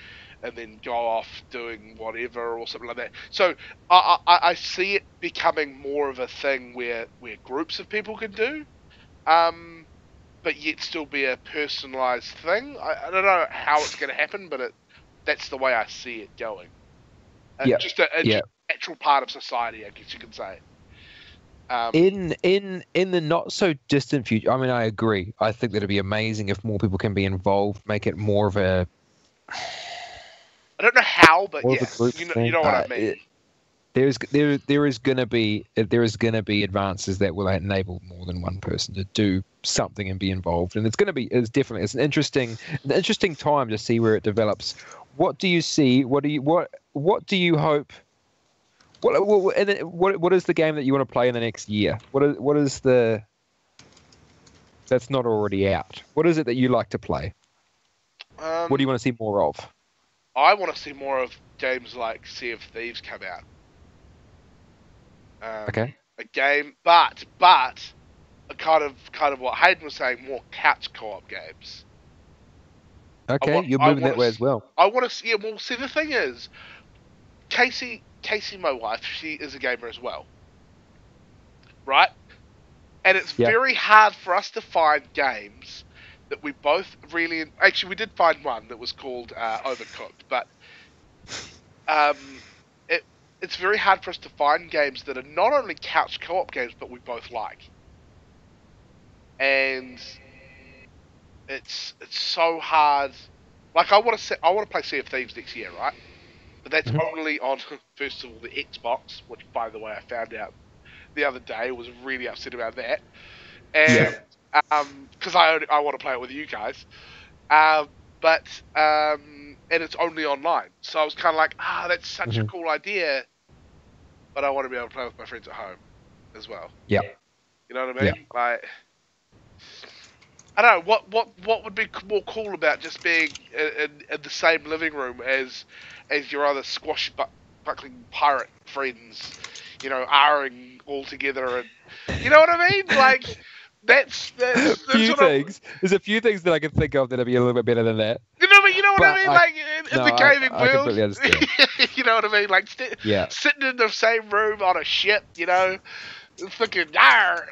then go off doing whatever or something like that. So I see it becoming more of a thing where groups of people can do, but yet still be a personalised thing. I don't know how it's going to happen, but that's the way I see it going. Just a natural part of society, I guess you could say. In the not so distant future, I mean, I agree. I think that'd be amazing if more people can be involved, make it more of a. I don't know how, but more yeah, of a group you know what I mean. There is gonna be advances that will enable more than one person to do something and be involved, and it's an interesting time to see where it develops. What do you see? What do you hope? What is the game that you want to play in the next year? What is the that's not already out? What is it that you like to play? What do you want to see more of? I want to see more of games like Sea of Thieves come out. Okay. A game, but a kind of what Hayden was saying, more couch co-op games. Okay, you're moving that way as well. I want to see. Yeah, well, see, the thing is, Casey, my wife, she is a gamer as well, right? And it's very hard for us to find games that we both really. Actually, we did find one that was called Overcooked, but it's very hard for us to find games that are not only couch co-op games, but we both like. And it's so hard. Like, I want to play Sea of Thieves next year, right? But that's only on, first of all, the Xbox, which, by the way, I found out the other day. Was really upset about that. And because I want to play it with you guys. And it's only online. So I was kind of like, that's such a cool idea, but I want to be able to play with my friends at home as well. Yeah. You know what I mean? Yeah. Like, I don't know, what would be more cool about just being in the same living room as your other squashbuckling pirate friends, R-ing all together, and you know what I mean? Like, that's few things. There's a few things that I can think of that'd be a little bit better than that. You know what I mean? Like, in the gaming world, I completely understand. You know what I mean? Like, sitting in the same room on a ship, thinking, "Yar."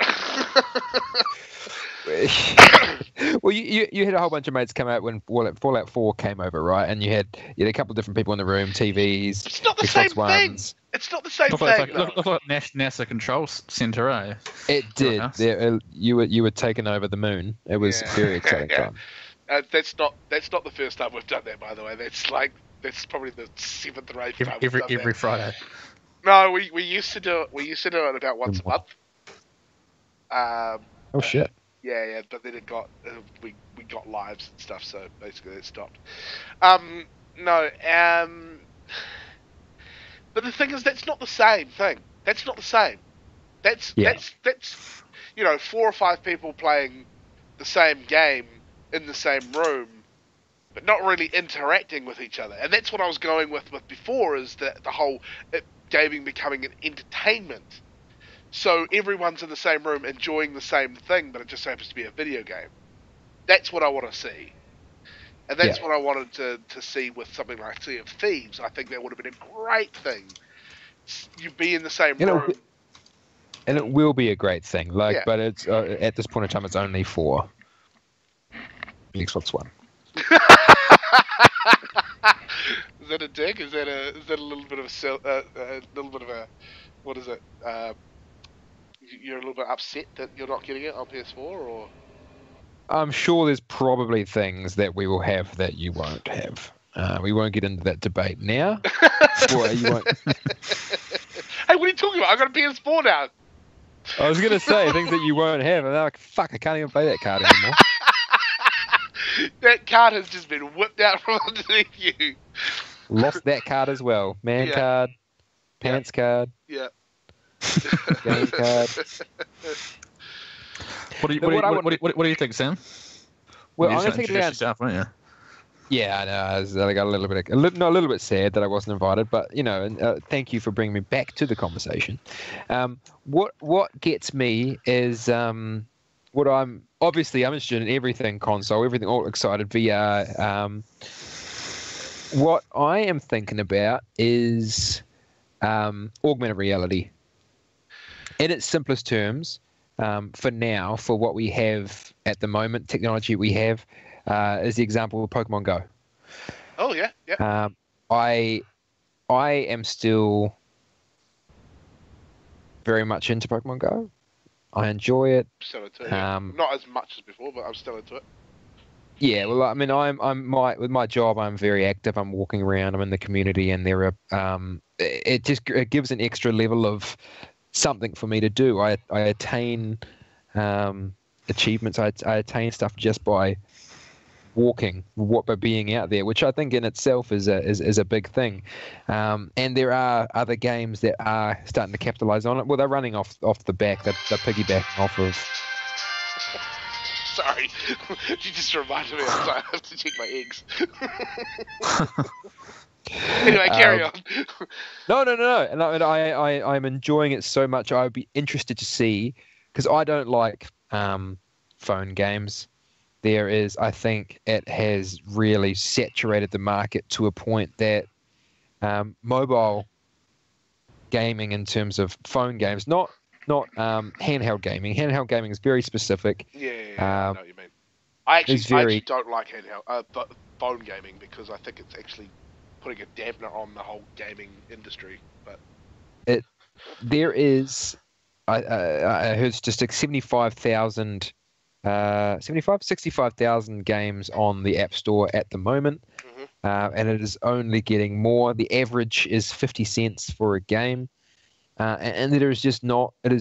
Well, you had a whole bunch of mates come out when Fallout 4 came over, right? And you had a couple of different people in the room, TVs, it's not the Xbox same Ones. thing. It's not the same thing. Look like NASA Control Center, eh? It did. You were taking over the moon. It was very exciting time. That's not the first time we've done that, by the way. That's probably the 7th or 8th time every Friday. No, we used to do it. We used to do it about once a month. Oh shit. Yeah, but then it got we got lives and stuff, so basically it stopped. But the thing is, that's not the same thing. That's not the same. That's 4 or 5 people playing the same game in the same room, but not really interacting with each other. And that's what I was going with before, is that the whole gaming becoming an entertainment. So everyone's in the same room enjoying the same thing, but it just happens to be a video game. That's what I want to see. And that's what I wanted to see with something like Sea of Thieves. I think that would have been a great thing. You be in the same room. And it will be a great thing. But it's at this point in time, it's only for the Xbox One. Is that a dig? Is that a little bit of a what is it? You're a little bit upset that you're not getting it on PS4, or? I'm sure there's probably things that we will have that you won't have. We won't get into that debate now. Hey, what are you talking about? I got a PS4 now. I was gonna say things that you won't have, and I'm like, fuck, I can't even play that card anymore. That card has just been whipped out from underneath you. Lost that card as well. Man card, pants card, Yeah. game card. What do you think, Sam? Well, You I'm just gonna think introduced about. yourself, weren't you? Yeah, I know. I got a little bit sad that I wasn't invited, but thank you for bringing me back to the conversation. What gets me is what I'm interested in everything console, everything, all excited VR. What I am thinking about is augmented reality. In its simplest terms, for now, for what we have at the moment, technology we have. Is the example of Pokemon Go. Oh yeah, yeah. I am still very much into Pokemon Go. I enjoy it. Still into it. Yeah. Not as much as before, but I'm still into it. Yeah, well, I mean, with my job, I'm very active. I'm walking around. I'm in the community, and there are it gives an extra level of something for me to do. I attain achievements. I attain stuff just by walking, by being out there, which I think in itself is a big thing. And there are other games that are starting to capitalize on it. Well, they're running off the back. They're piggybacking off of. Sorry, you just reminded me. I have to check my eggs. Anyway, carry on. No. And I'm enjoying it so much. I would be interested to see, because I don't like phone games. I think it has really saturated the market to a point that mobile gaming, in terms of phone games, not handheld gaming. Handheld gaming is very specific. Yeah, I know what you mean. I actually don't like handheld phone gaming because I think it's actually putting a dampener on the whole gaming industry. But there is, I heard it's just like 65,000 games on the App Store at the moment, and it is only getting more. The average is 50 cents for a game, and there is just not. It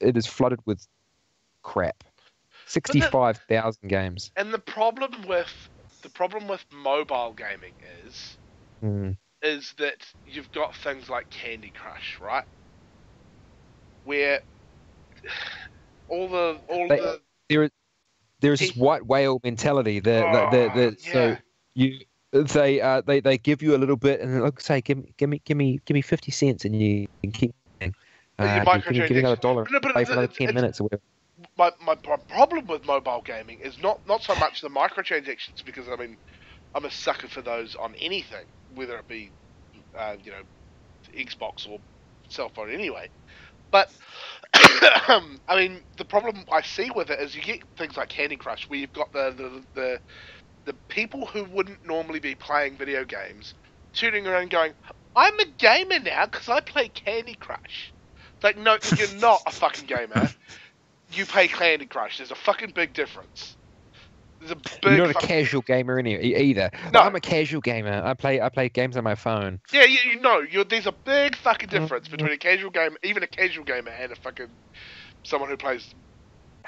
is flooded with crap. 65,000 games. And the problem with mobile gaming is that you've got things like Candy Crush, right? Where there is this white whale mentality. So they give you a little bit, and like say, give me 50 cents, and you can keep give me another $1. Play for another 10 minutes or whatever. My problem with mobile gaming is not so much the microtransactions, because I mean I'm a sucker for those on anything, whether it be Xbox or cell phone anyway. But I mean, the problem I see with it is you get things like Candy Crush, where you've got the people who wouldn't normally be playing video games turning around going, "I'm a gamer now because I play Candy Crush." It's like, no, you're not a fucking gamer. You play Candy Crush. There's a fucking big difference. You're not a casual gamer either. No. I'm a casual gamer. I play games on my phone. Yeah, there's a big fucking difference between a casual gamer, even a casual gamer, and a fucking someone who plays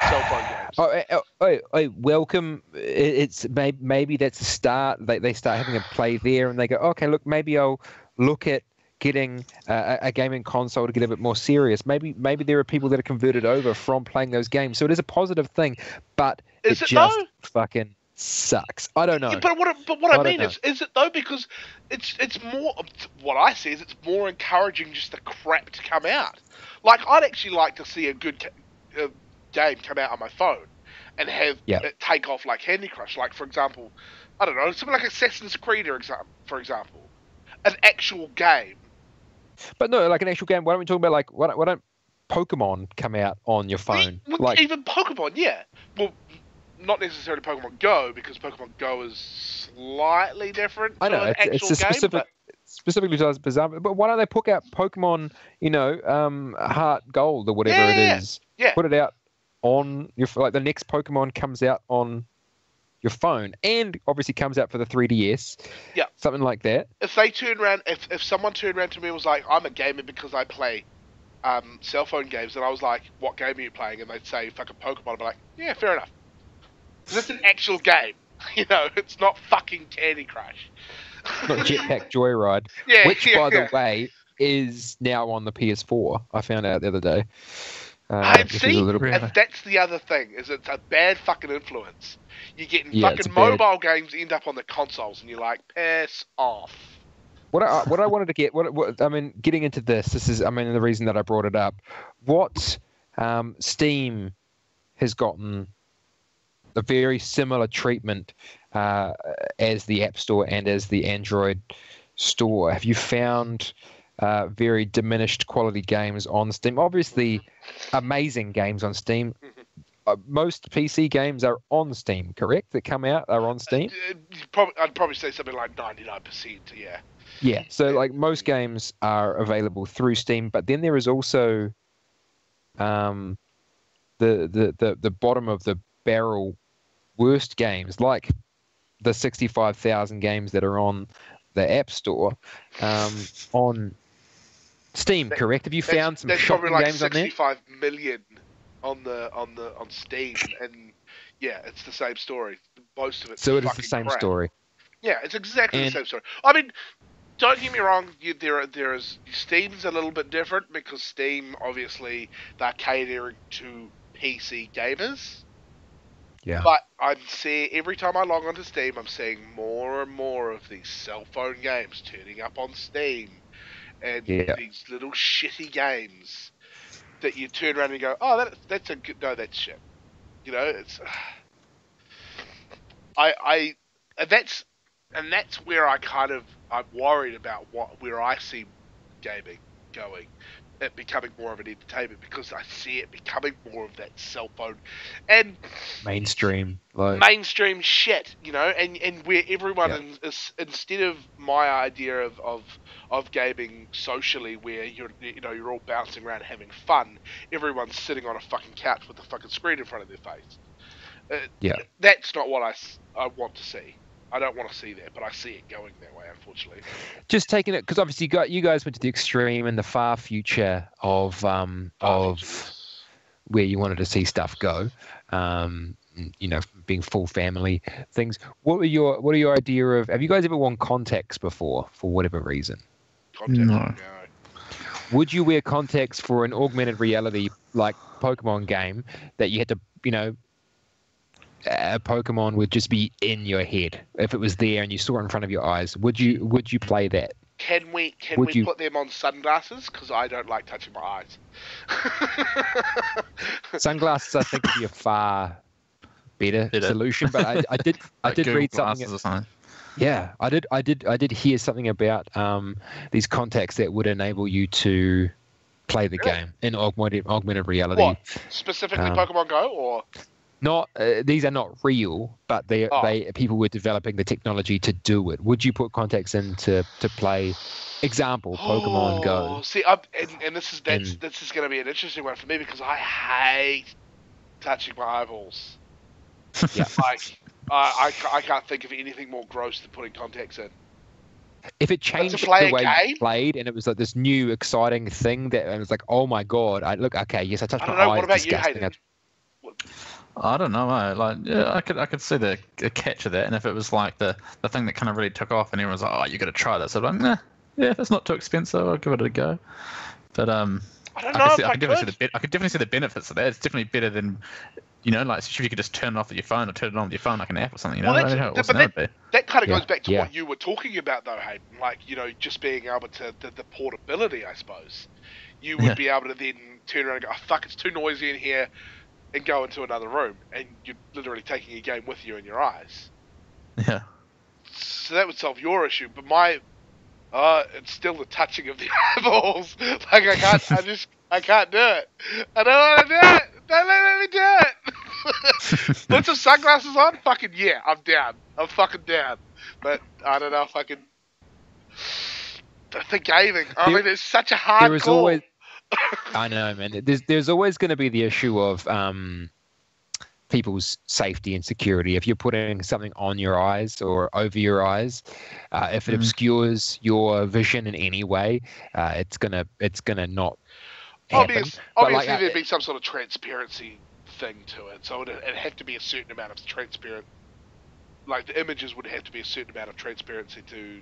cell phone games. Oh, welcome. It's maybe that's the start. They start having a play there, and they go, okay, look, maybe I'll look at getting a gaming console to get a bit more serious. Maybe there are people that are converted over from playing those games, so it is a positive thing. But it just fucking sucks. I don't know. Yeah, but what I mean is it though? Because it's more, what I see is it's more encouraging just the crap to come out. Like, I'd actually like to see a good game come out on my phone and have it take off like Candy Crush. Like, for example, I don't know, something like Assassin's Creed, for example, an actual game. But no, like an actual game. Why don't we talk about, like, why don't Pokemon come out on your phone? Like, even Pokemon, yeah. Well, not necessarily Pokemon Go, because Pokemon Go is slightly different. I know, it's a specifically bizarre. But why don't they put out Pokemon, Heart Gold or whatever it is? Yeah. Put it out on your, like, the next Pokemon comes out on your phone, and obviously comes out for the 3DS. Yeah. Something like that. If they turn around, if someone turned around to me and was like, I'm a gamer because I play cell phone games, and I was like, what game are you playing? And they'd say fucking Pokemon, I'd be like, yeah, fair enough. 'Cause it's an actual game. It's not fucking Candy Crush. Not Jetpack Joyride, Yeah, which, by the way, is now on the PS4. I found out the other day. And which see, is a little and that's the other thing, is it's a bad fucking influence. You're getting Yeah, it's fucking a bad- mobile games end up on the consoles, and you're like, piss off. What I wanted to get, getting into this is, the reason that I brought it up. What Steam has gotten a very similar treatment as the App Store and as the Android store. Have you found very diminished quality games on Steam? Obviously, amazing games on Steam. Most PC games are on Steam, correct? That come out are on Steam. I'd probably say something like 99%. Yeah. Yeah. So like most games are available through Steam, but then there is also the bottom of the barrel worst games, like the 65,000 games that are on the App Store on Steam, correct? Have you found some shocking probably like games on there? 65 million on Steam, and yeah, it's the same story. Most of it's So it is the fucking same crap. story. Yeah, it's exactly And- the same story. I mean, don't get me wrong. There is Steam's a little bit different because Steam, obviously, they're catering to PC gamers. Yeah. But I'm seeing every time I log onto Steam, I'm seeing more and more of these cell phone games turning up on Steam, and these little shitty games that you turn around and go, oh, that's a good, no, that's shit. It's and that's where I'm worried about where I see gaming going. It becoming more of an entertainment, because I see it becoming more of that cell phone and Mainstream shit, and where everyone is, instead of my idea of gaming socially, where you're all bouncing around having fun, everyone's sitting on a fucking couch with a fucking screen in front of their face. That's not what I want to see. I don't want to see that, but I see it going that way, unfortunately. Just taking it, because obviously you guys went to the extreme and the far future of where you wanted to see stuff go, being full family things. What are your idea of? Have you guys ever worn contacts before, for whatever reason? No. Would you wear contacts for an augmented reality like Pokemon game that you had to, a Pokemon would just be in your head if it was there and you saw it in front of your eyes? Would you play that? Can we put them on sunglasses? Because I don't like touching my eyes. Sunglasses, I think, would be a far better solution. But I did read something. Or something. Yeah, I did hear something about these contacts that would enable you to play the game in augmented reality. What? Specifically Pokemon Go, or? Not these are not real, but they people were developing the technology to do it. Would you put contacts in to play? Example, Pokemon Go. See, this is going to be an interesting one for me, because I hate touching my eyeballs. Yeah, like I can't think of anything more gross than putting contacts in. If it changed the way you played and it was like this new exciting thing that it was like, oh my god, I touched my eyes. What about you, disgusting. Hayden? I don't know. I could see the catch of that, and if it was like the thing that kind of really took off, and everyone's like, "Oh, you got to try this," I'm like, "Nah, yeah, if it's not too expensive, I'll give it a go." But I don't know. I could definitely see the benefits of that. It's definitely better than, like, if you could just turn it off with your phone or turn it on with your phone like an app or something. Well, that kind of goes back to Yeah. what you were talking about, though, Hayden. Like, just being able to the portability, I suppose. You would be able to then turn around and go, "Oh, fuck, it's too noisy in here," and go into another room, and you're literally taking a game with you in your eyes. Yeah. So that would solve your issue, but it's still the touching of the eyeballs. Like, I can't do it. I don't want to do it. Don't let me do it. Put some sunglasses on? Fucking yeah, I'm down. I'm fucking down. But I don't know if I can. The gaming. I mean, it's such a hard call. Always, I know, man. There's always going to be the issue of people's safety and security. If you're putting something on your eyes or over your eyes, if it obscures your vision in any way, it's gonna not happen. Obviously, there'd be some sort of transparency thing to it, so it'd have to be a certain amount of transparent. Like the images would have to be a certain amount of transparency to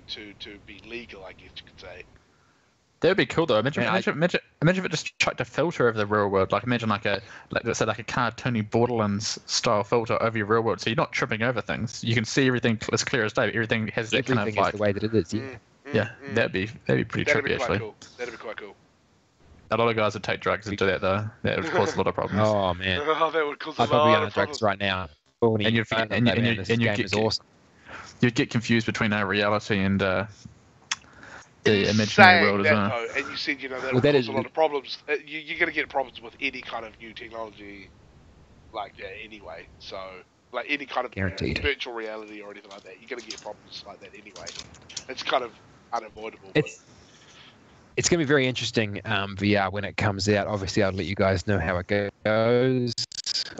be legal, I guess you could say. That would be cool though. Imagine if it just tried to filter over the real world. Like imagine let's say like a cartoony Borderlands style filter over your real world, so you're not tripping over things. You can see everything as clear as day. Everything has that kind of like the way that it is. Yeah, that'd be pretty trippy actually. Cool. That'd be quite cool. A lot of guys would take drugs and do that though. That would cause a lot of problems. Oh man, that would cause a I'd probably lot be on of drugs problems right now. You'd get confused between our reality and the In imaginary world as saying well. that, though, and you said that Well, would that cause is- a lot of problems. You're going to get problems with any kind of new technology, anyway. So, like any kind of Guaranteed. virtual reality or anything like that, you're going to get problems like that anyway. It's kind of unavoidable. It's going to be very interesting VR when it comes out. Obviously, I'll let you guys know how it goes.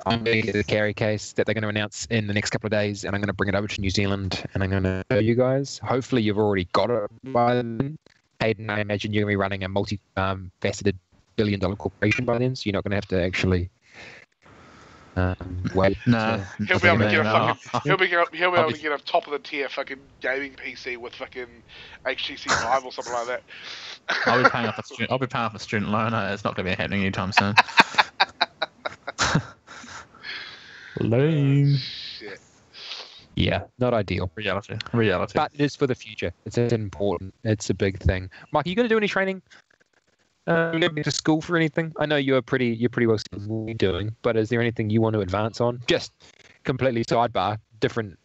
I'm going to get the carry case that they're going to announce in the next couple of days, and I'm going to bring it over to New Zealand, and I'm going to show you guys. Hopefully, you've already got it by then. Hayden, I imagine you're going to be running a multi-faceted billion-dollar corporation by then, so you're not going to have to actually wait. No, He'll be able to get a no. fucking. He'll be able to get a top of the tier fucking gaming PC with fucking HTC Vive or something like that. I'll be paying off a student loan. It's not going to be happening anytime soon. Lame. Shit. Yeah, not ideal. Reality. But it is for the future. It's important. It's a big thing. Mike, are you going to do any training? You going to go to school for anything? I know you're pretty well set on what you're doing, but is there anything you want to advance on? Just completely sidebar, different.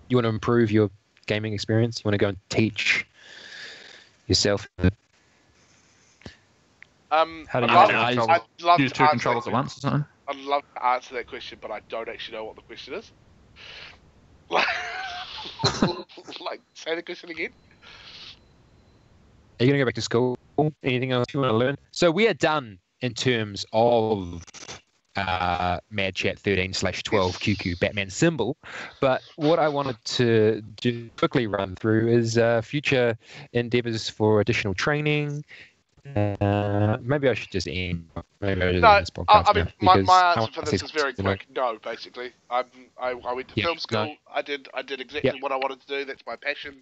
You want to improve your gaming experience? You want to go and teach yourself? How do you I'd love use to two answer controllers that at once or something? I'd love to answer that question, but I don't actually know what the question is. Like, say the question again. Are you going to go back to school? Anything else you want to learn? So we are done in terms of Mad Chat 13/12 QQ Batman symbol. But what I wanted to do, quickly run through is future endeavors for additional training. Maybe I should just end. Maybe I should end this podcast I mean, now, my answer for this is very quick. No, basically, I went to film school. No. I did exactly what I wanted to do. That's my passion.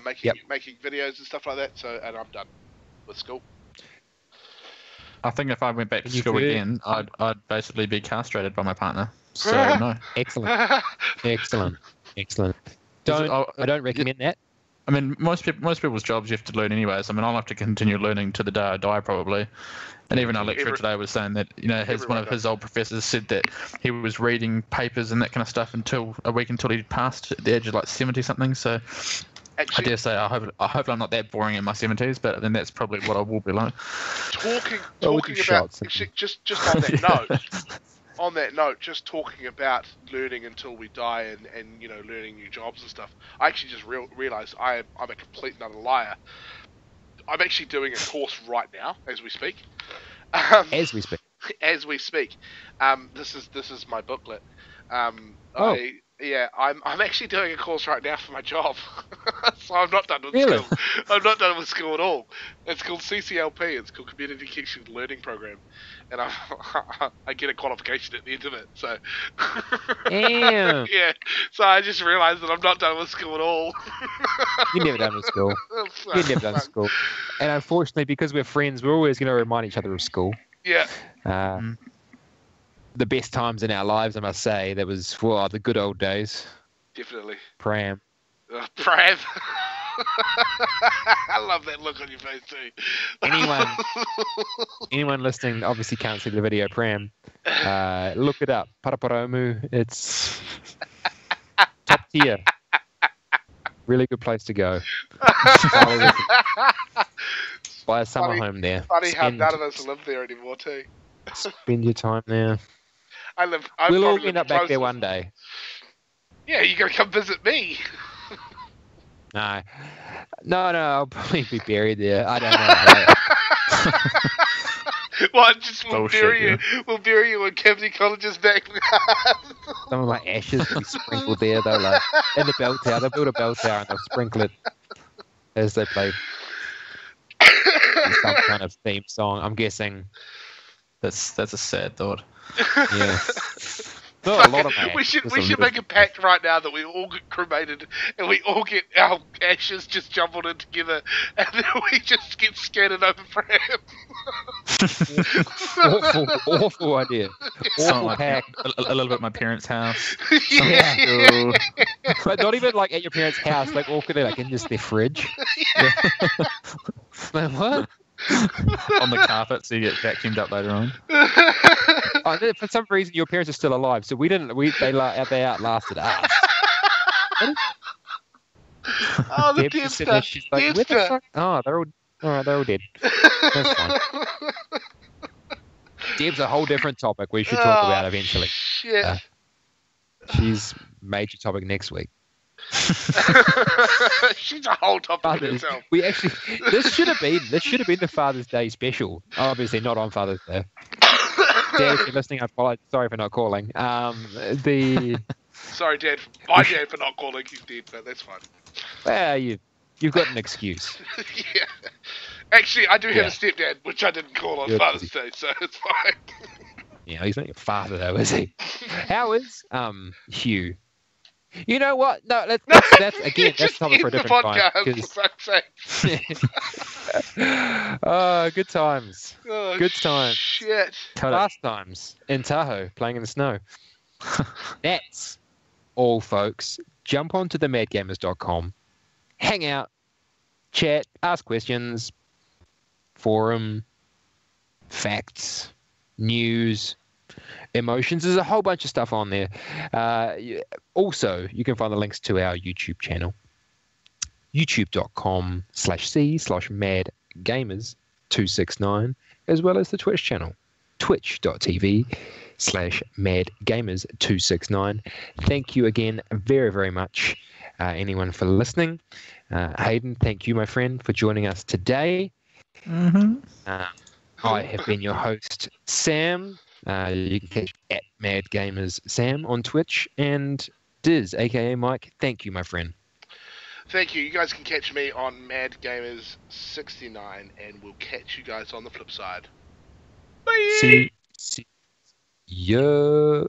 Making videos and stuff like that. So, and I'm done with school. I think if I went back to school again, I'd basically be castrated by my partner. So no. Excellent. I don't recommend that. I mean, most people's jobs you have to learn anyways. I mean, I'll have to continue learning to the day I die probably. And even our lecturer today was saying that one of his old professors said that he was reading papers and that kind of stuff until he passed at the age of like 70 something. So actually, I dare say I hope I'm not that boring in my 70s, but then that's probably what I will be like. Talking about just on that note. On that note, just talking about learning until we die and learning new jobs and stuff, I actually just realised I'm a complete and utter liar. I'm actually doing a course right now as we speak. As we speak. This is my booklet. I'm actually doing a course right now for my job. So I'm not done with school. I'm not done with school at all. It's called CCLP. It's called Community Connection Learning Program, and I get a qualification at the end of it. So Damn. yeah. So I just realised that I'm not done with school at all. You're never done with school. You're never done with school. And unfortunately, because we're friends, we're always going to remind each other of school. Yeah. The best times in our lives, I must say, that was the good old days. Definitely. Pram. Pram. I love that look on your face too. Anyone listening obviously can't see the video. Pram. Look it up. Paraparaumu. It's top tier. Really good place to go. Buy a summer home there. Funny how none of us live there anymore too. Spend your time there. We'll all end up back there one day. Yeah, you gotta come visit me. No, I'll probably be buried there. I don't know. What? Just we'll Bullshit, bury yeah. you. We'll bury you in Cavity College's backyard. Some of like ashes will be sprinkled there. They'll like in the bell tower. They'll build a bell tower and they'll sprinkle it as they play some kind of theme song. I'm guessing. That's a sad thought. Yeah. Not a lot of my we ashes, should just we a should little. make a pact right now that we all get cremated and we all get our ashes just jumbled in together and then we just get scattered over for him. Awful idea. Something Awful like pack. a little bit at my parents' house. Yeah. Ooh. But not even like at your parents' house, like awkwardly like in just their fridge. Like, what? On the carpet, so you get vacuumed up later on. Oh, for some reason, your parents are still alive, so they outlasted us. Oh, the Deb's just sitting there, Debster. she's like, where the Debster. fuck? Oh, they're all dead. That's fine. Deb's a whole different topic we should talk about eventually. Shit. She's major topic next week. She's a whole topic in Fathers, herself. we actually this should have been the Father's Day special. Obviously not on Father's Day. Dad, if you're listening, I apologize. Sorry for not calling. Sorry, Dad. My dad for not calling. He's dead, but that's fine. Well, you've got an excuse. Yeah. Actually, I do have Yeah. a stepdad, which I didn't call on You're Father's busy. Day, so it's fine. Yeah, he's not your father though, is he? How is Hugh? You know what? No, that's again, that's Just topic for a end the different time. podcast, for fuck's sake. Oh, good times. Oh, Good times. Shit. Last times in Tahoe, playing in the snow. That's all, folks. Jump onto themadgamers.com, hang out, chat, ask questions, forum, facts, news, emotions. There's a whole bunch of stuff on there. Also, you can find the links to our YouTube channel, youtube.com/c/madgamers269, as well as the Twitch channel, twitch.tv/madgamers269. Thank you again very, very much, anyone, for listening. Hayden, thank you, my friend, for joining us today. Mm-hmm. I have been your host, Sam. You can catch at Mad Gamers Sam on Twitch, and Diz, aka Mike. Thank you, my friend. Thank you. You guys can catch me on Mad Gamers 69, and we'll catch you guys on the flip side. Bye. See. See ya.